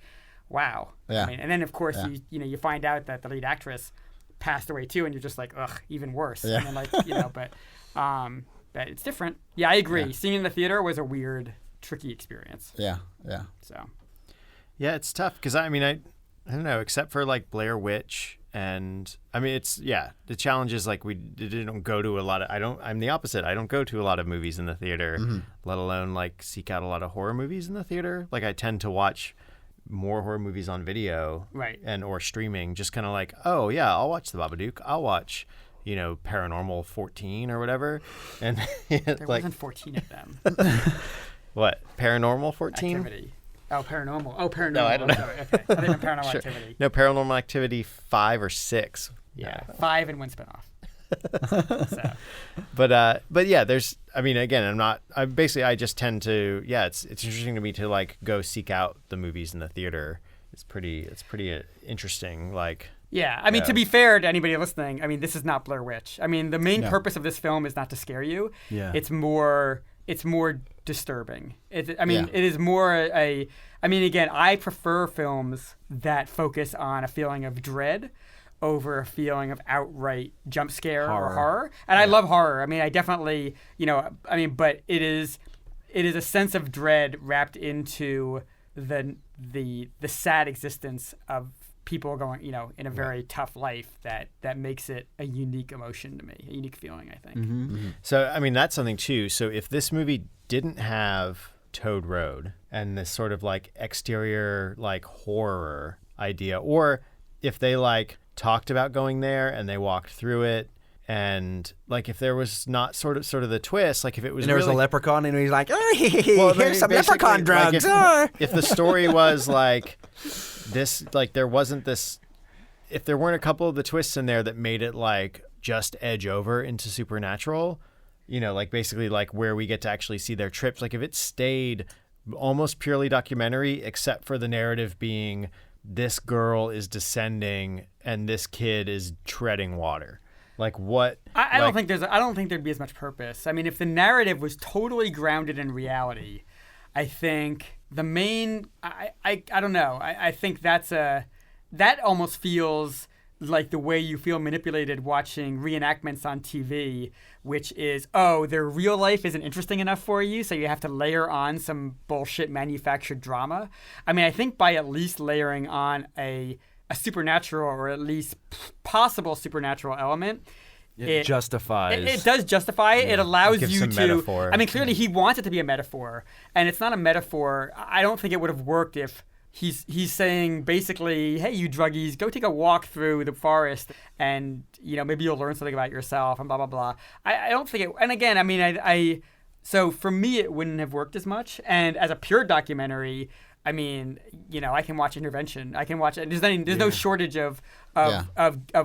wow. Yeah. I mean, and then, of course, you find out that the lead actress passed away, too, and you're just like, ugh, even worse. Yeah. And then, but it's different. Yeah, I agree. Yeah. Seeing it in the theater was a weird, tricky experience. Yeah, yeah. So. Yeah, it's tough because, I mean, I don't know, except for, like, Blair Witch. And I mean, the challenge is like we didn't go to a lot of, I'm the opposite. I don't go to a lot of movies in the theater, let alone like seek out a lot of horror movies in the theater. Like I tend to watch more horror movies on video or streaming, just kind of like, oh yeah, I'll watch The Babadook. I'll watch, Paranormal 14 or whatever. And there wasn't 14 of them. What? Paranormal 14? Activity. Oh, Paranormal. Oh, Paranormal. No, I don't know. Sorry. Okay. I think Paranormal Activity. No, Paranormal Activity 5 or 6. Yeah, 5 and 1 spinoff. So. But yeah, there's. I mean, again, I just tend to. Yeah, it's interesting to me to like go seek out the movies in the theater. It's pretty interesting. Like. Yeah, I mean, to be fair to anybody listening, I mean, this is not Blair Witch. I mean, the main purpose of this film is not to scare you. Yeah. It's more disturbing. It is more I mean, again, I prefer films that focus on a feeling of dread over a feeling of outright jump scare or horror. And I love horror. I mean, I definitely, but it is a sense of dread wrapped into the sad existence of people going, in a very tough life that makes it a unique emotion to me, a unique feeling, I think. Mm-hmm. So, I mean, that's something too. So if this movie didn't have Toad Road and this sort of like exterior like horror idea, or if they like talked about going there and they walked through it, and like if there was not sort of the twist, like if it was there was really, a leprechaun and he's like, here's some leprechaun drugs. If the story was like this, like there wasn't this, if there weren't a couple of the twists in there that made it like just edge over into supernatural, like basically like where we get to actually see their trips, like if it stayed almost purely documentary except for the narrative being this girl is descending and this kid is treading water. Like what? I don't think there'd be as much purpose. I mean, if the narrative was totally grounded in reality, I think the main I don't know. I think that almost feels like the way you feel manipulated watching reenactments on TV, which is, their real life isn't interesting enough for you, so you have to layer on some bullshit manufactured drama. I mean, I think by at least layering on a supernatural or at least possible supernatural element, it justifies. It does justify it. Yeah. It allows you to. Metaphor. I mean, clearly he wants it to be a metaphor, and it's not a metaphor. I don't think it would have worked if he's saying basically, hey, you druggies, go take a walk through the forest, and maybe you'll learn something about yourself, and blah blah blah. I don't think it. And again, I mean, so for me, it wouldn't have worked as much. And as a pure documentary, I mean, I can watch Intervention. I can watch it. There's no shortage of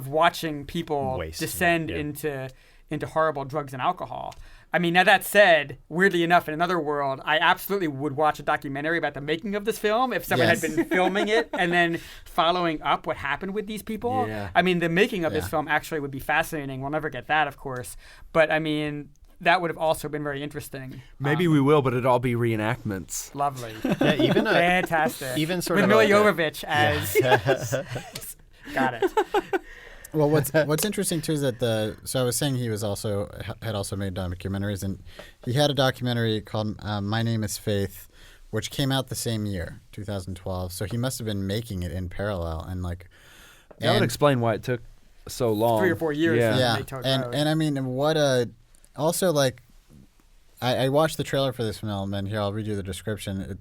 watching people descend into horrible drugs and alcohol. I mean, now that said, weirdly enough, in another world, I absolutely would watch a documentary about the making of this film if someone had been filming it and then following up what happened with these people. Yeah. I mean, the making of this film actually would be fascinating. We'll never get that, of course. But, I mean, that would have also been very interesting. Maybe we will, but it'd all be reenactments. Lovely. Yeah, even fantastic. Even sort with of Mila like Jovovich as got it. Well, what's interesting too is that so I was saying he had also made documentaries, and he had a documentary called My Name is Faith, which came out the same year, 2012. So he must have been making it in parallel, and that would explain why it took so long. 3 or 4 years. Yeah, and I mean, I watched the trailer for this film, and here I'll read you the description.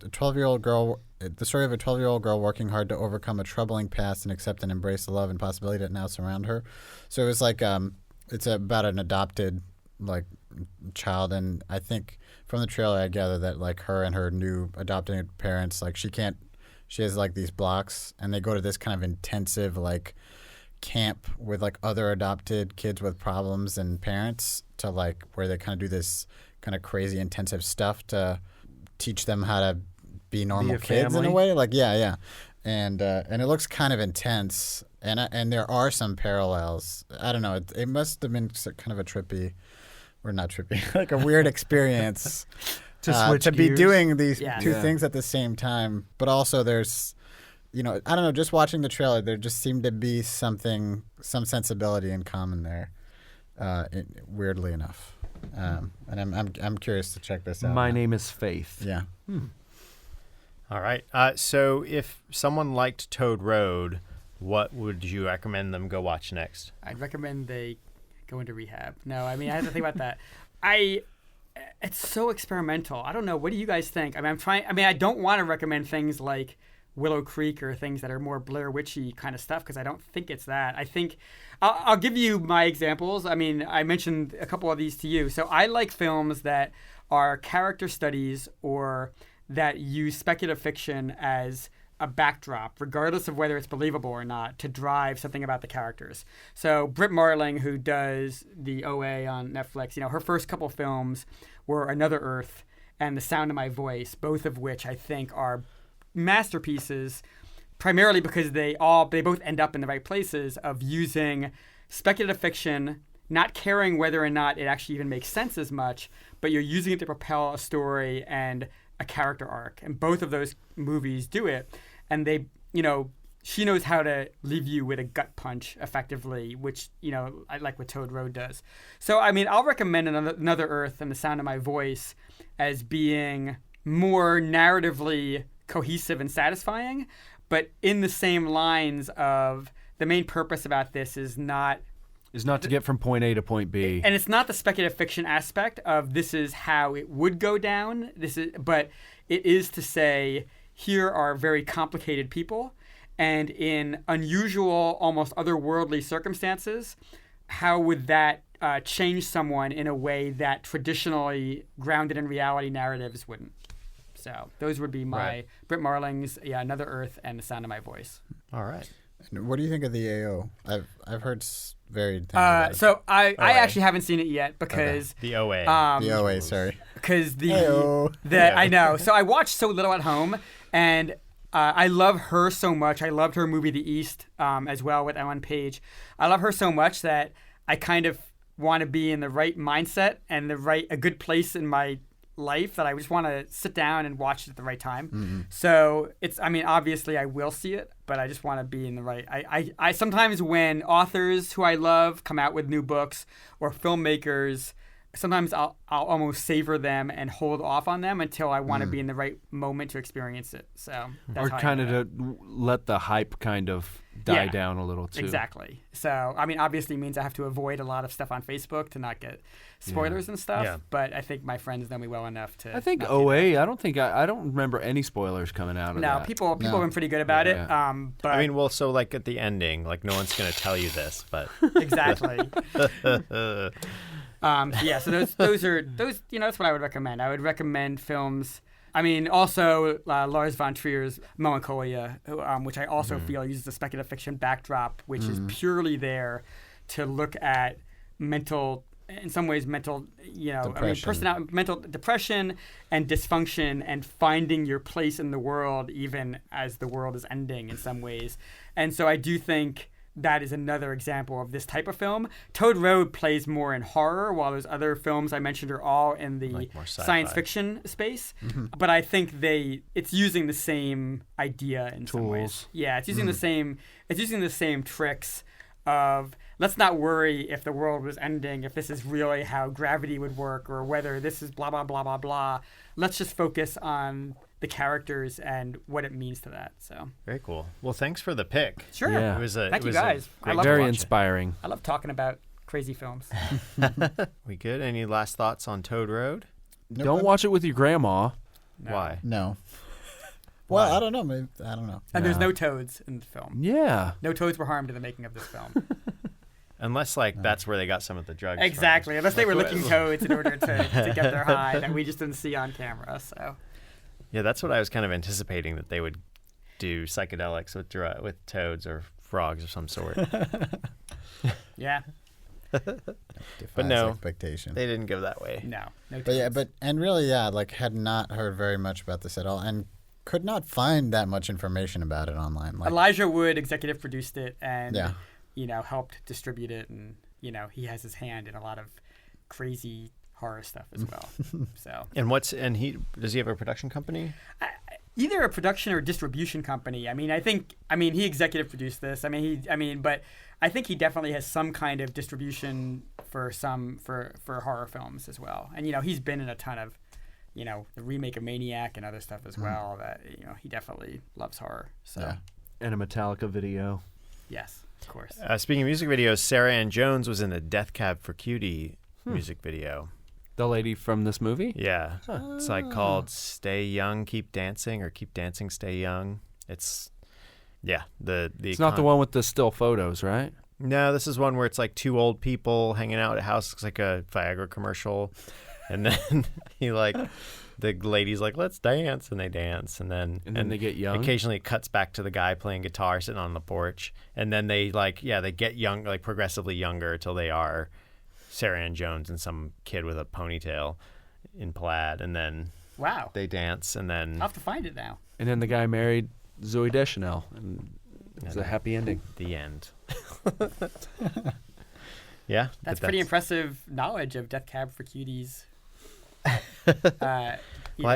The story of a 12-year-old girl working hard to overcome a troubling past and accept and embrace the love and possibility that now surround her. So it was it's about an adopted child, and I think from the trailer I gather that her and her new adopted parents, she has these blocks, and they go to this kind of intensive camp with other adopted kids with problems and parents to where they kind of do this kind of crazy intensive stuff to teach them how to be normal kids in a way. And it looks kind of intense, and there are some parallels. I don't know. It must have been kind of a trippy, or not trippy, a weird experience to be doing these two things at the same time. But also there's, I don't know, just watching the trailer, there just seemed to be some sensibility in common there, weirdly enough. And I'm curious to check this out. My Name is Faith. Yeah. All right. So if someone liked Toad Road, what would you recommend them go watch next? I'd recommend they go into rehab. No, I mean, I have to think about that. It's so experimental. I don't know. What do you guys think? I don't want to recommend things like Willow Creek or things that are more Blair Witchy kind of stuff, because I don't think it's that. I think I'll give you my examples. I mean, I mentioned a couple of these to you. So I like films that are character studies or that use speculative fiction as a backdrop, regardless of whether it's believable or not, to drive something about the characters. So Britt Marling, who does the OA on Netflix, her first couple films were Another Earth and The Sound of My Voice, both of which I think are masterpieces, primarily because they both end up in the right places of using speculative fiction, not caring whether or not it actually even makes sense as much, but you're using it to propel a story and a character arc. And both of those movies do it. And they, she knows how to leave you with a gut punch effectively, which, I like what Toad Road does. So, I mean, I'll recommend Another Earth and The Sound of My Voice as being more narratively cohesive and satisfying, but in the same lines of the main purpose about this is not to get from point A to point B. And it's not the speculative fiction aspect of this is how it would go down. But it is to say, here are very complicated people, and in unusual, almost otherworldly circumstances, how would that change someone in a way that traditionally grounded in reality narratives wouldn't? So those would be my Britt Marling's Another Earth and The Sound of My Voice. All right. And what do you think of the AO? I've heard varied things about it. So I actually haven't seen it yet because The OA. The OA, sorry. Because AO. I know. So I watched so little at home, and I love her so much. I loved her movie The East as well with Ellen Page. I love her so much that I kind of want to be in the right mindset and a good place in my life that I just want to sit down and watch it at the right time. Mm-hmm. So obviously I will see it, but I just want to be in the right. I sometimes when authors who I love come out with new books or filmmakers, sometimes I'll almost savor them and hold off on them until I want to be in the right moment to experience it. So that's or kind of to let the hype kind of die down a little too. Exactly. So obviously it means I have to avoid a lot of stuff on Facebook to not get spoilers and stuff. Yeah. But I think my friends know me well enough to. I think OA. I don't remember any spoilers coming out of that. No, people have been pretty good about it. But so at the ending, no one's going to tell you this, but exactly. So those that's what I would recommend. I would recommend films I mean, also Lars von Trier's Melancholia, which I also feel uses a speculative fiction backdrop, which is purely there to look at mental, in some ways, mental, mental depression and dysfunction, and finding your place in the world, even as the world is ending in some ways. And so I do think that is another example of this type of film. Toad Road plays more in horror, while those other films I mentioned are all in the science fiction space. But I think it's using the same idea in some ways. Yeah, it's using the same tricks of, let's not worry if the world was ending, if this is really how gravity would work, or whether this is blah, blah, blah, blah, blah. Let's just focus on the characters and what it means to that. So very cool. Well, thanks for the pick. Sure. Yeah. Thank you guys. I love very watching. inspiring. I love talking about crazy films. We good? Any last thoughts on Toad Road? Don't watch it with your grandma. No. Why? No. Well, I don't know. Maybe, I don't know. And there's no toads in the film. Yeah. No toads were harmed in the making of this film. Unless, that's where they got some of the drugs Exactly. from. Unless they were licking toads in order to get their high that we just didn't see on camera. So. Yeah, that's what I was kind of anticipating, that they would do psychedelics with toads or frogs of some sort. Yeah. But no, expectation. they didn't go that way. No toads. But yeah, and really, had not heard very much about this at all, and could not find that much information about it online. Elijah Wood executive produced it and Yeah. Helped distribute it, and he has his hand in a lot of crazy horror stuff as well. So. And does he have a production company? Either a production or distribution company. He executive produced this. But I think he definitely has some kind of distribution for horror films as well. And he's been in a ton of, the remake of Maniac and other stuff as well. That he definitely loves horror. So. Yeah. And a Metallica video. Yes, of course. Speaking of music videos, Sarah Ann Jones was in the Death Cab for Cutie music video. The lady from this movie? Yeah. It's called Stay Young, Keep Dancing, or Keep Dancing, Stay Young. It's, it's not the one with the still photos, right? No, this is one where it's two old people hanging out at a house. Looks like a Viagra commercial. And then the lady's like, let's dance. And they dance. And then they get young. Occasionally it cuts back to the guy playing guitar sitting on the porch. And then they they get young, progressively younger till they are Sarah Ann Jones and some kid with a ponytail in plaid, and then they dance, and then I'll have to find it now. And then the guy married Zooey Deschanel, and it's a happy ending. The end. Yeah, that's pretty impressive knowledge of Death Cab for Cuties.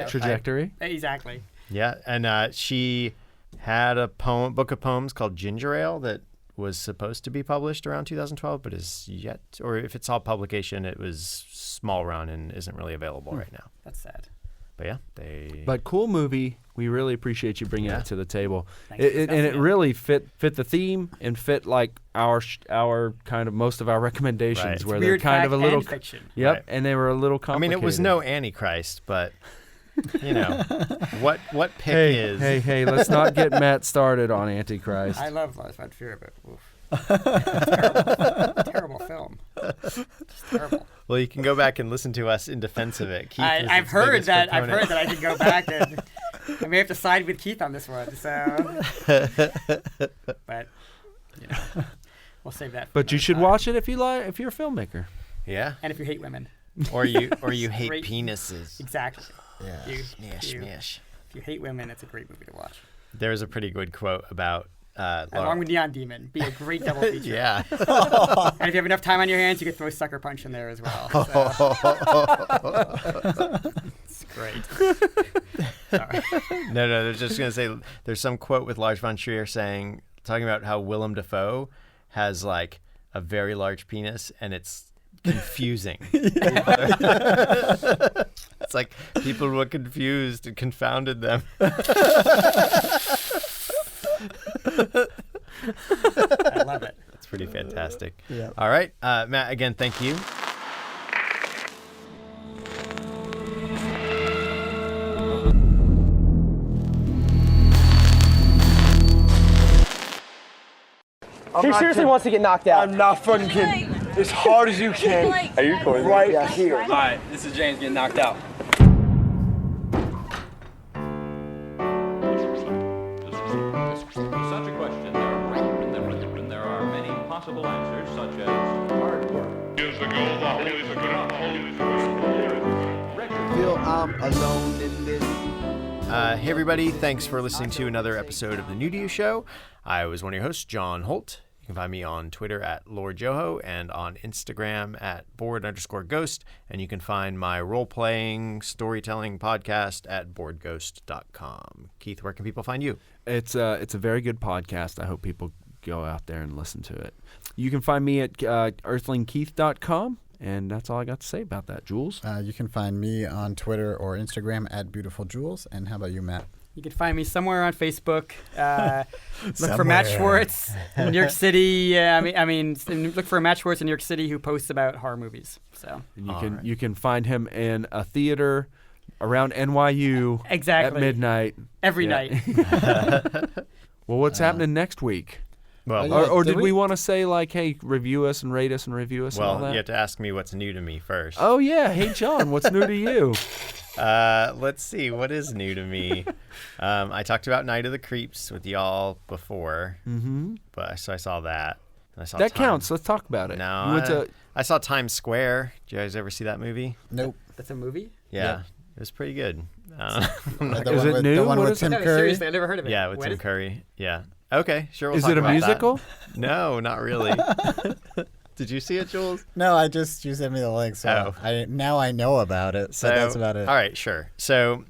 Trajectory. Exactly. Yeah, and she had a book of poems called Ginger Ale that was supposed to be published around 2012, but is yet, or if it's all publication, it was small run and isn't really available right now. That's sad. But yeah, But cool movie. We really appreciate you bringing it to the table. It really fit the theme and fit our kind of most of our recommendations, where they're kind of a little fiction. Yep, Right. and they were a little complicated. it was no Antichrist, but what pick is? Hey, let's not get Matt started on Antichrist. I love Lars von Trier, but oof. terrible film. Just terrible. Well, you can go back and listen to us in defense of it. Keith I've heard that I can go back and I may have to side with Keith on this one. So, but we'll save that. But you should watch it if you're a filmmaker. Yeah, and if you hate women, or you hate penises. Exactly. Yeah. Smash. If you hate women, it's a great movie to watch. There's a pretty good quote about along with Neon Demon, be a great double feature. Yeah. And if you have enough time on your hands, you could throw Sucker Punch in there as well. So. It's great. Sorry. No, they're just gonna say there's some quote with Lars von Trier talking about how Willem Dafoe has a very large penis and it's confusing. It's people were confused and confounded them. I love it. That's pretty fantastic. Yeah. All right, Matt, again, thank you. He seriously wants to get knocked out. I'm not fucking kidding. As hard as you can. Are you recording? Right here. Alright, this is James getting knocked out. Feel I'm alone in this. Hey everybody, thanks for listening to another episode of the New to You Show. I was one of your hosts, John Holt. You can find me on Twitter at Lord Joho and on Instagram at board_ghost. And you can find my role-playing, storytelling podcast at boardghost.com. Keith, where can people find you? It's a very good podcast. I hope people go out there and listen to it. You can find me at earthlingkeith.com. And that's all I got to say about that. Jules? You can find me on Twitter or Instagram at BeautifulJules. And how about you, Matt? You can find me somewhere on Facebook. Look for Matt Schwartz in New York City. I mean, look for Matt Schwartz in New York City who posts about horror movies. So and you can find him in a theater around NYU exactly at midnight every night. Well, what's happening next week? Well, or did we want to say, like, hey, review us and rate us and review us and all that? Well, you have to ask me what's new to me first. Oh, yeah. Hey, John, what's new to you? Let's see. What is new to me? I talked about Night of the Creeps with y'all before. Mm-hmm. So I saw that. That counts. Let's talk about it. No, I saw Times Square. Did you guys ever see that movie? Nope. That's a movie? Yeah. It was pretty good. Is it new? The one What with is Tim No, Curry? seriously, I never heard of it. Yeah, with Tim Curry. Yeah. Okay, sure. We'll Is talk it a about musical? That. No, not really. Did you see it, Jules? No, you sent me the link, so now I know about it. So that's about it. All right, sure. So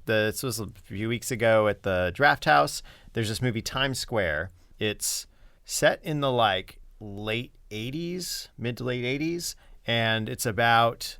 this was a few weeks ago at the Draft House. There's this movie Times Square. It's set in the late 80s, mid to late 80s, and it's about.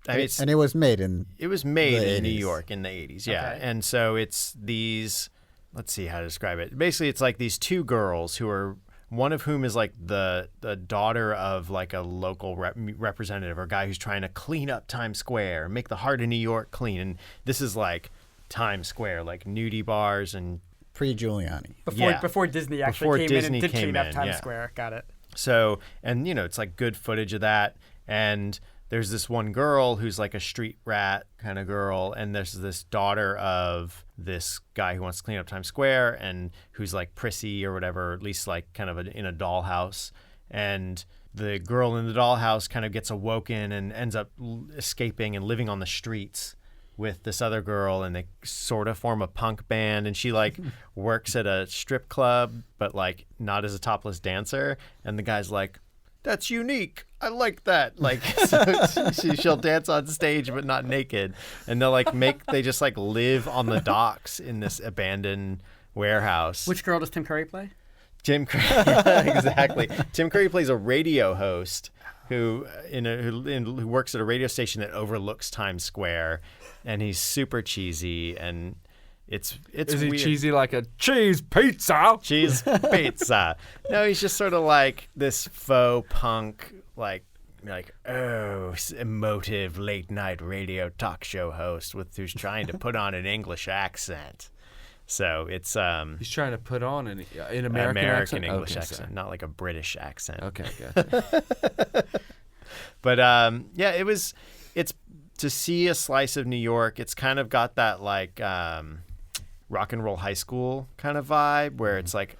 And it was made in. It was made in 80s. New York in the 80s, yeah. Okay. And so it's these. Let's see how to describe it. Basically, it's like these two girls who are, one of whom is like the daughter of like a local representative or guy who's trying to clean up Times Square, make the heart of New York clean. And this is like Times Square, like nudie bars and Pre-Giuliani. Before Disney actually came in and did clean up Times Square. Got it. So, and it's like good footage of that. And there's this one girl who's like a street rat kind of girl, and there's this daughter of this guy who wants to clean up Times Square and who's like prissy or whatever, at least like kind of in a dollhouse. And the girl in the dollhouse kind of gets awoken and ends up escaping and living on the streets with this other girl, and they sort of form a punk band, and she like works at a strip club, but like not as a topless dancer. And the guy's like, that's unique. I like that. Like, so she'll dance on stage, but not naked. And they just like live on the docks in this abandoned warehouse. Which girl does Tim Curry play? Tim Curry, exactly. Tim Curry plays a radio host who works at a radio station that overlooks Times Square, and he's super cheesy and. It's Is he weird. cheesy like a cheese pizza? Cheese pizza. No, he's just sort of like this faux punk, like emotive late night radio talk show host who's trying to put on an English accent. So it's He's trying to put on an American accent? English Okay, accent, sorry. not like a British accent. Okay, good. But yeah, it's to see a slice of New York. It's kind of got that like rock and roll high school kind of vibe where it's like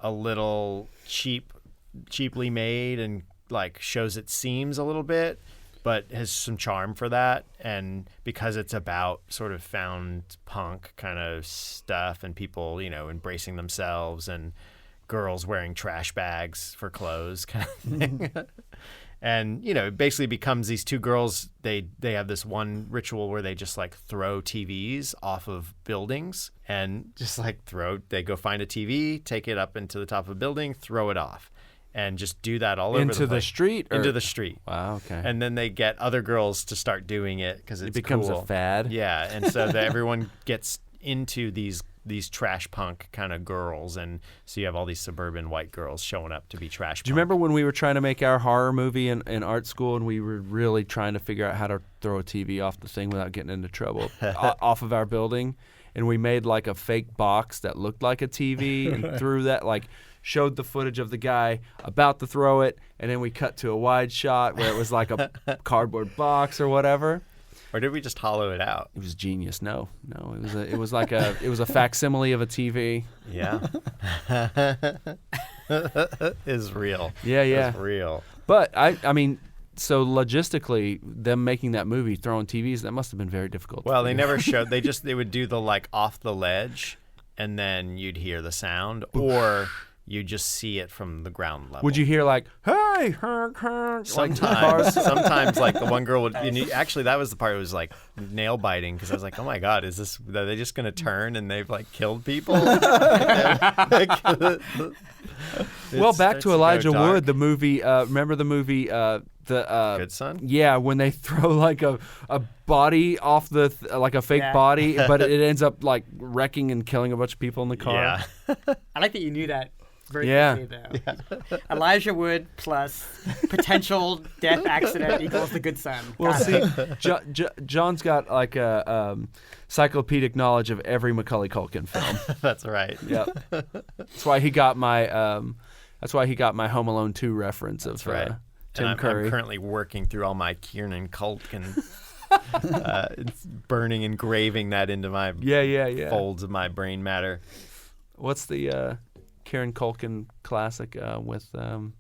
a little cheaply made and like shows its seams a little bit, but has some charm for that. And because it's about sort of found punk kind of stuff and people, embracing themselves and girls wearing trash bags for clothes kind of thing. And, it basically becomes these two girls, they have this one ritual where they just like throw TVs off of buildings and just like they go find a TV, take it up into the top of a building, throw it off, and just do that all over the place. Into the street? Into the street. Wow, okay. And then they get other girls to start doing it because it becomes cool. a fad? Yeah, and so everyone gets into these trash punk kind of girls, and so you have all these suburban white girls showing up to be trash punk. Do you remember when we were trying to make our horror movie in art school, and we were really trying to figure out how to throw a TV off the thing without getting into trouble off of our building? And we made like a fake box that looked like a TV and threw that, like showed the footage of the guy about to throw it, and then we cut to a wide shot where it was like a cardboard box or whatever. Or did we just hollow it out? It was genius. No, it was a facsimile of a TV. Yeah. Is real. Yeah. It's real. But I mean, so logistically, them making that movie, throwing TVs, that must have been very difficult. Well, they never showed. They would do the like off the ledge, and then you'd hear the sound, or you just see it from the ground level. Would you hear like, hey, like Sometimes like the one girl would. Actually, that was the part. It was like nail biting because I was like, oh my god, are they just gonna turn and they've like killed people? Well, back to Elijah go dark. Wood, the movie. Remember the movie, Good Son? Yeah, when they throw like a body off like a fake body, but it ends up like wrecking and killing a bunch of people in the car. Yeah. I like that you knew that very Yeah. quickly, though. Elijah Wood plus potential death accident equals The Good Son. Well, Got it. see, John's got like a encyclopedic knowledge of every Macaulay Culkin film. That's right. Yep. That's why he got my Home Alone 2 reference of right. Tim I'm Curry. currently working through all my Kieran Culkin, it's burning, engraving that into my Yeah. folds of my brain matter. What's the Kieran Culkin classic with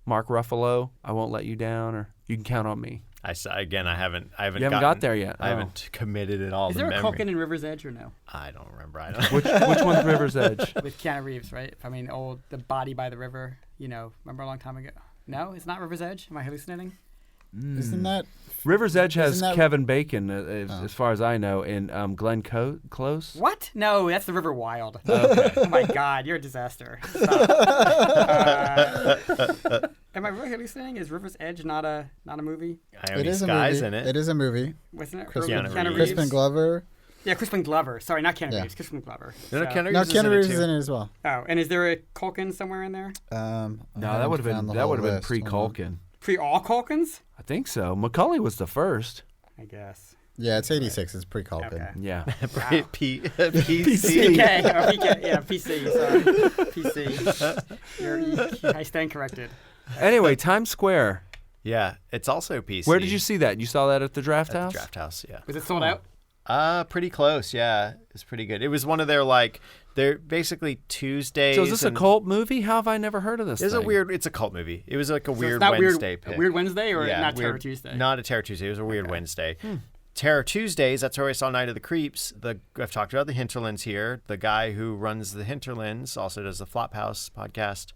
Mark Ruffalo? I Won't Let You Down, or You Can Count on Me. I haven't. You haven't got there yet. I haven't committed it all. Is to there a memory. Culkin in River's Edge or no? I don't remember. I don't. Which one's River's Edge? With Keanu Reeves, right? I mean, the body by the river. Remember a long time ago? No, it's not River's Edge. Am I hallucinating? Isn't that River's Edge has Isn't that- Kevin Bacon, as far as I know, and Glenn Close. What? No, that's the River Wild. Okay. Oh my God, you're a disaster. Stop. Am I really hallucinating? Is River's Edge not a movie? it is a Guys movie. in it. It is a movie. Wasn't it? Keanu Keanu Reeves. Reeves. Crispin Glover. Yeah, Crispin Glover. Sorry, not Keanu Yeah. Reeves. Crispin Glover. No, So- Keanu No, Reeves is Keanu in Reeves it is too. in it as well. Oh, and is there a Culkin somewhere in there? No, that would have been pre-Culkin. Pre all Culkins? I think so. Macaulay was the first. I guess. Yeah, it's 86. It's pre-Culkin. Okay. Yeah. PC. PK. Oh, PK. Yeah, PC. Sorry. PC. I stand corrected. Anyway, Times Square. Yeah, it's also PC. Where did you see that? You saw that at the Draft At House? the Draft House, yeah. Was it sold out? Pretty close, yeah. It's pretty good. It was one of their they're basically Tuesdays. So is this a cult movie? How have I never heard of this? It's thing? it's a cult movie. It was like a So weird it's not Wednesday pick. A weird Wednesday or Yeah, not Terror weird- Tuesday? Not a Terror Tuesday. It was a weird Wednesday. Terror Tuesdays, that's where I saw Night of the Creeps. I've talked about the Hinterlands here. The guy who runs the Hinterlands also does the Flophouse podcast.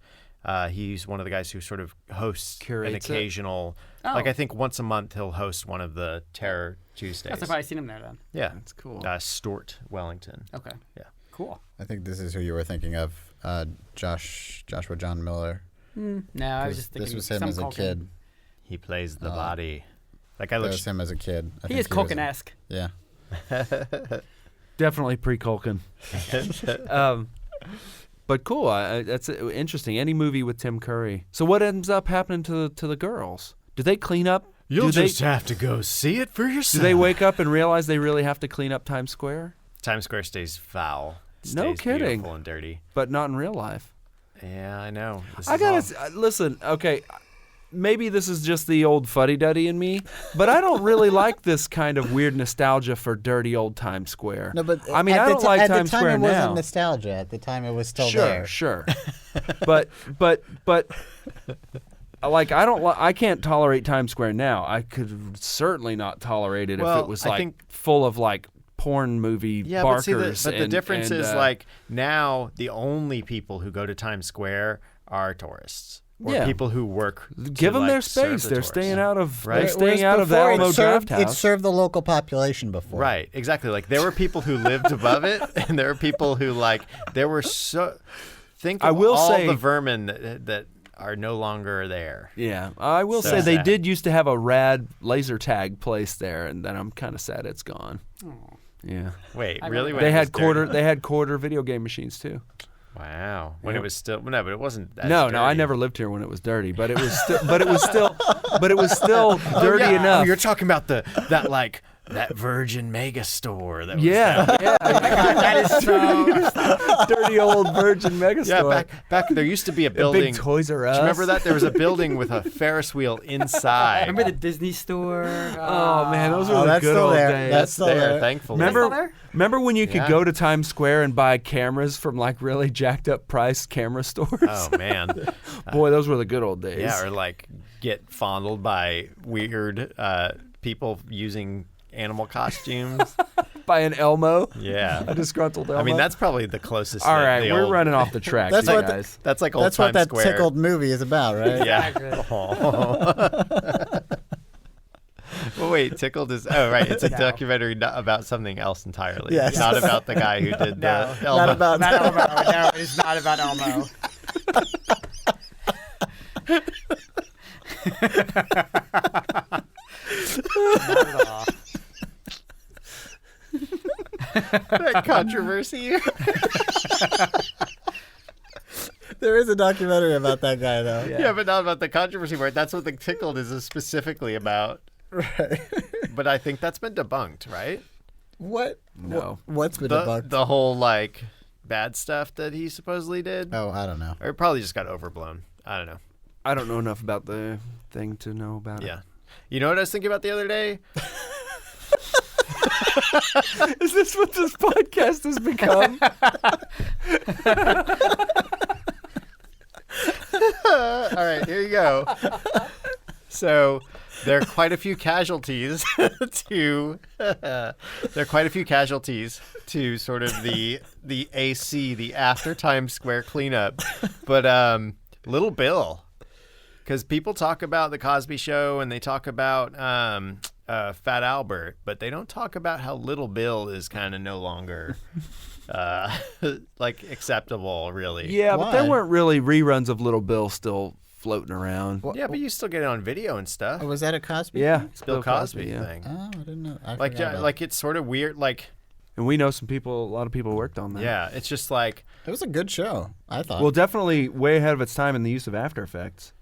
He's one of the guys who sort of hosts Curates an it? occasional, Oh. I think once a month he'll host one of the Terror Tuesdays. That's probably seen him there then. Yeah. That's cool. Stort Wellington. Okay. Yeah. Cool. I think this is who you were thinking of, Joshua John Miller. No, I was 'Cause just thinking this was him some as a Culkin. kid. He plays the body. That guy That looks was him as a kid. I He think is was- Culkin-esque. Yeah. Definitely pre-Culkin. But cool. That's interesting. Any movie with Tim Curry. So what ends up happening to the girls? Do they clean up? You'll do just have to go see it for yourself. Do they wake up and realize they really have to clean up Times Square? Times Square stays foul. It No stays kidding. Beautiful and dirty. But not in real life. Yeah, I know. I gotta listen. Okay, maybe this is just the old fuddy-duddy in me, but I don't really like this kind of weird nostalgia for dirty old Times Square. No, but I mean, at I the don't ti- like at Times the time Square it wasn't now. nostalgia. At the time, it was still Sure, there. sure. but like I can't tolerate Times Square now. I could certainly not tolerate it if Well, it was I like think- full of like porn movie Yeah, barkers. but the difference is and, like now the only people who go to Times Square are tourists or Yeah. people who work. give them to, their like, serve space. the They're tourists. staying out of Right. they're staying out of the Before, Alamo Draft It House. served the local population before. Right, exactly. Like there were people who lived above it, and there were people who there were so. Think of I will all say- the vermin that are no longer there. Yeah, I will So say they sad. did used to have a rad laser tag place there, and then I'm kind of sad it's gone. Yeah, Wait, I really? remember When they it had was dirty? quarter. They had quarter video game machines too. Wow. When Yeah. it was still no, but it wasn't. As No, I dirty. never lived here when it was dirty, but it was still, but it was still dirty Oh, yeah. enough. Oh, you're talking about that that Virgin Mega Store that was Yeah, yeah. That is so. Dirty old Virgin Megastore. Yeah, back there used to be a A building. big Toys R Do Us. you remember that? There was a building with a Ferris wheel inside. Remember the Disney store? Oh man, those were Oh, the that's good still old there. days. That's still there. Thankfully. Remember when you could Yeah. go to Times Square and buy cameras from like really jacked up price camera stores? Oh man. Boy, those were the good old days. Yeah, or like get fondled by weird people using animal costumes. By an Elmo. Yeah. A disgruntled Elmo. I mean, that's probably the closest. all that right. the We're old- running off the track, That's you what the- guys. That's like old That's what Times that Square. tickled movie is about, right? Yeah. Exactly. Well, wait, tickled is. Oh, right. It's a No. documentary not about something else entirely. Yes. Not about the guy who did No. the Elmo. Not about Not Elmo. No, it's not about Elmo. Not at all. that controversy. There is a documentary about that guy, though. Yeah, but not about the controversy part. That's what the tickled is specifically about. Right. But I think that's been debunked, right? What? No. What's been The, debunked? the whole like bad stuff that he supposedly did, Oh, I don't know. or it probably just got overblown. I don't know. I don't know enough about the thing to know about Yeah. You know what I was thinking about the other day? it. Is this what this podcast has become? All right, here you go. So there are quite a few casualties to sort of the AC, the after Times Square cleanup. But Little Bill, because people talk about the Cosby Show and they talk about Fat Albert, but they don't talk about how Little Bill is kind of no longer like acceptable, really. Yeah, but there Why? weren't really reruns of Little Bill still floating around. Yeah, but you still get it on video and stuff. Oh, was that a Cosby? Yeah, thing? it's Bill Cosby yeah. thing. Oh, I didn't know. I Like, forgot about like it's sort of weird. Like, And we know some people, a lot of people worked on that. yeah, it's just like, it. It was a good show, I thought. Well, definitely way ahead of its time in the use of After Effects.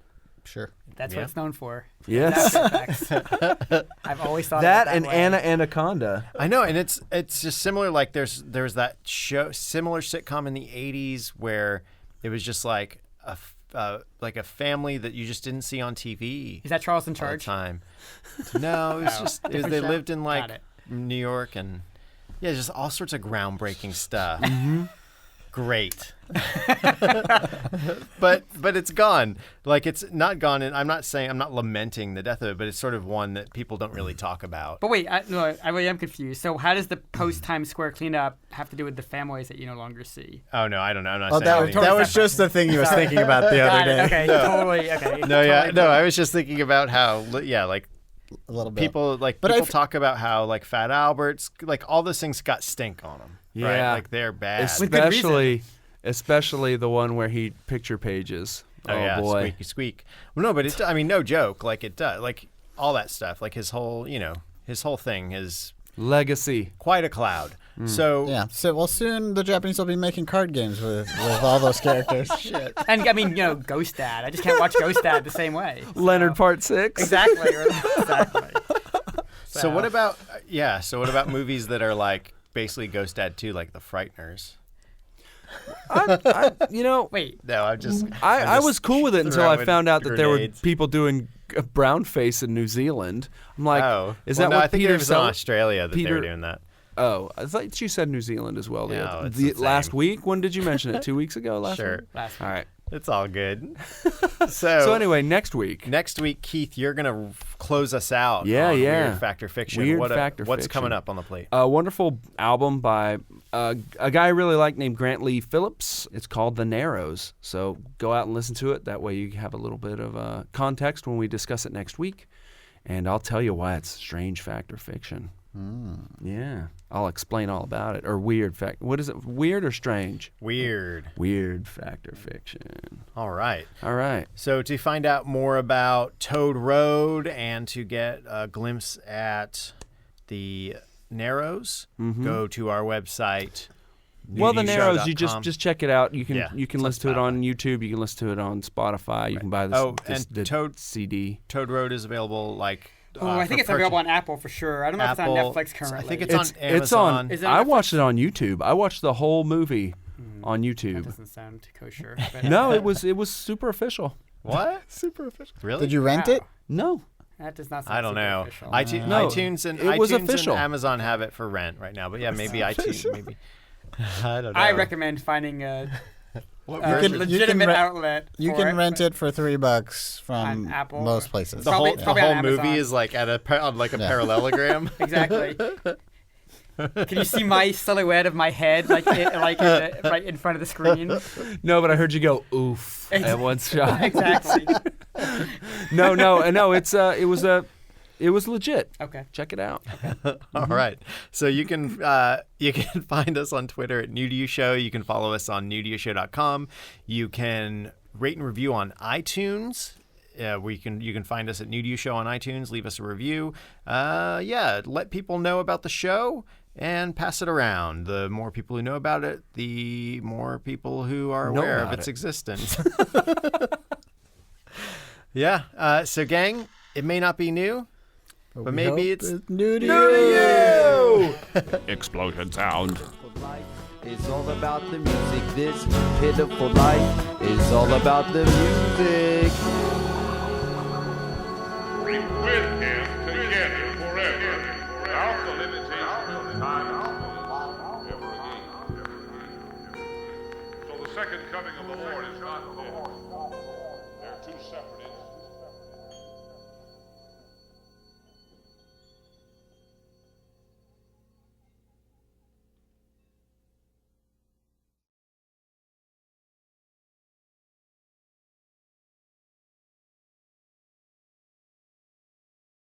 sure. That's Yeah. what it's known for. Yes. After Effects. I've always thought that of it and that way. Anna Anaconda. I know, and it's just similar. Like, there's that similar sitcom in the '80s where it was just like a family that you just didn't see on TV. Is that Charles in all the Charge? time. No, it was just different they show? lived in like Got it. New York and yeah, just all sorts of groundbreaking stuff. Great. but it's gone. Like, it's not gone, and I'm not lamenting the death of it, but it's sort of one that people don't really talk about. But wait, I really am confused. So how does the post-Times Square cleanup have to do with the families that you no longer see? Oh no, I don't know. I'm not Oh, saying that, anything. that was just the thing you was thinking about the Got other it. day. Okay, totally. Okay. No, yeah, totally no. I was just thinking about how, yeah, like A little bit. people But people talk about how like Fat Albert's, like all those things got stink on them. Right? Yeah. Like they're bad. With good Especially the one where he picture pages. Oh, yeah, boy. squeaky squeak. Well, no, but I mean, no joke. Like, it does. Like, all that stuff. Like, his whole thing is Legacy. quite a cloud. So, Yeah. So, well, soon the Japanese will be making card games with all those characters. Shit. And I mean, Ghost Dad. I just can't watch Ghost Dad the same way. Leonard Part 6. Exactly. Exactly. so what about movies that are like basically Ghost Dad 2, like The Frighteners? Wait. No, I'm just. I was cool with it until I throwing found out that there were grenades. people doing brown face in New Zealand. I'm like, is well, that no, what I think Peter it was in Sellers? Australia that they Peter- were doing that. Oh, I thought you said New Zealand as well. No, it's the the last same. week? When did you mention it? 2 weeks ago? Last Sure. week? Last All right. It's all good. So anyway, next week. Next week, Keith, you're gonna close us out. Yeah, on yeah. Weird Factor Fiction. Weird Factor what's Fiction. coming up on the plate? A wonderful album by a guy I really like named Grant Lee Phillips. It's called The Narrows. So go out and listen to it. That way you have a little bit of context when we discuss it next week. And I'll tell you why it's strange factor fiction. Yeah. I'll explain all about it. Or weird fact. What is it? Weird or strange? Weird. Weird factor fiction. All right. All right. So to find out more about Toad Road and to get a glimpse at the Narrows, go to our website. Well, The Narrows, you nudyshow.com. just check it out. You can Yeah, you can it's on listen to it on YouTube. You can listen to it on Spotify. You can buy this, Oh, this and the Toad- CD. Toad Road is available like I think it's available on Apple for sure. I don't know if it's on Netflix currently. I think it's on Amazon. It's on. Is it on I Netflix? watched it on YouTube. I watched the whole movie on That YouTube. doesn't sound kosher. But No, it was super official. What? Super official. Really? Did you rent it? No. That does not sound I don't super know. official. No, iTunes and it was iTunes official. and Amazon have it for rent right now. But yeah, maybe iTunes. Maybe I don't know. I recommend finding a version? legitimate outlet. You for can rent it for $3 from On Apple most or- places. The Probably- whole, the probably whole on Amazon. movie is like at a on like a parallelogram. Exactly. Can you see my silhouette of my head right in front of the screen? No, but I heard you go oof at one shot. Exactly. No. It was legit. Okay. Check it out. All right. So you can find us on Twitter at New to You Show. You can follow us on newtoyoushow.com. You can rate and review on iTunes. You can find us at New to You Show on iTunes. Leave us a review. Let people know about the show and pass it around. The more people who know about it, the more people who are Know aware of about its it. existence. Yeah. So, gang, it may not be new, but maybe it's new to you. Explosion sound. Life is all about the music. This pitiful life is all about the music. With him together forever, without the limitation of time ever again. So the second coming of the Lord is not dead. They're two separate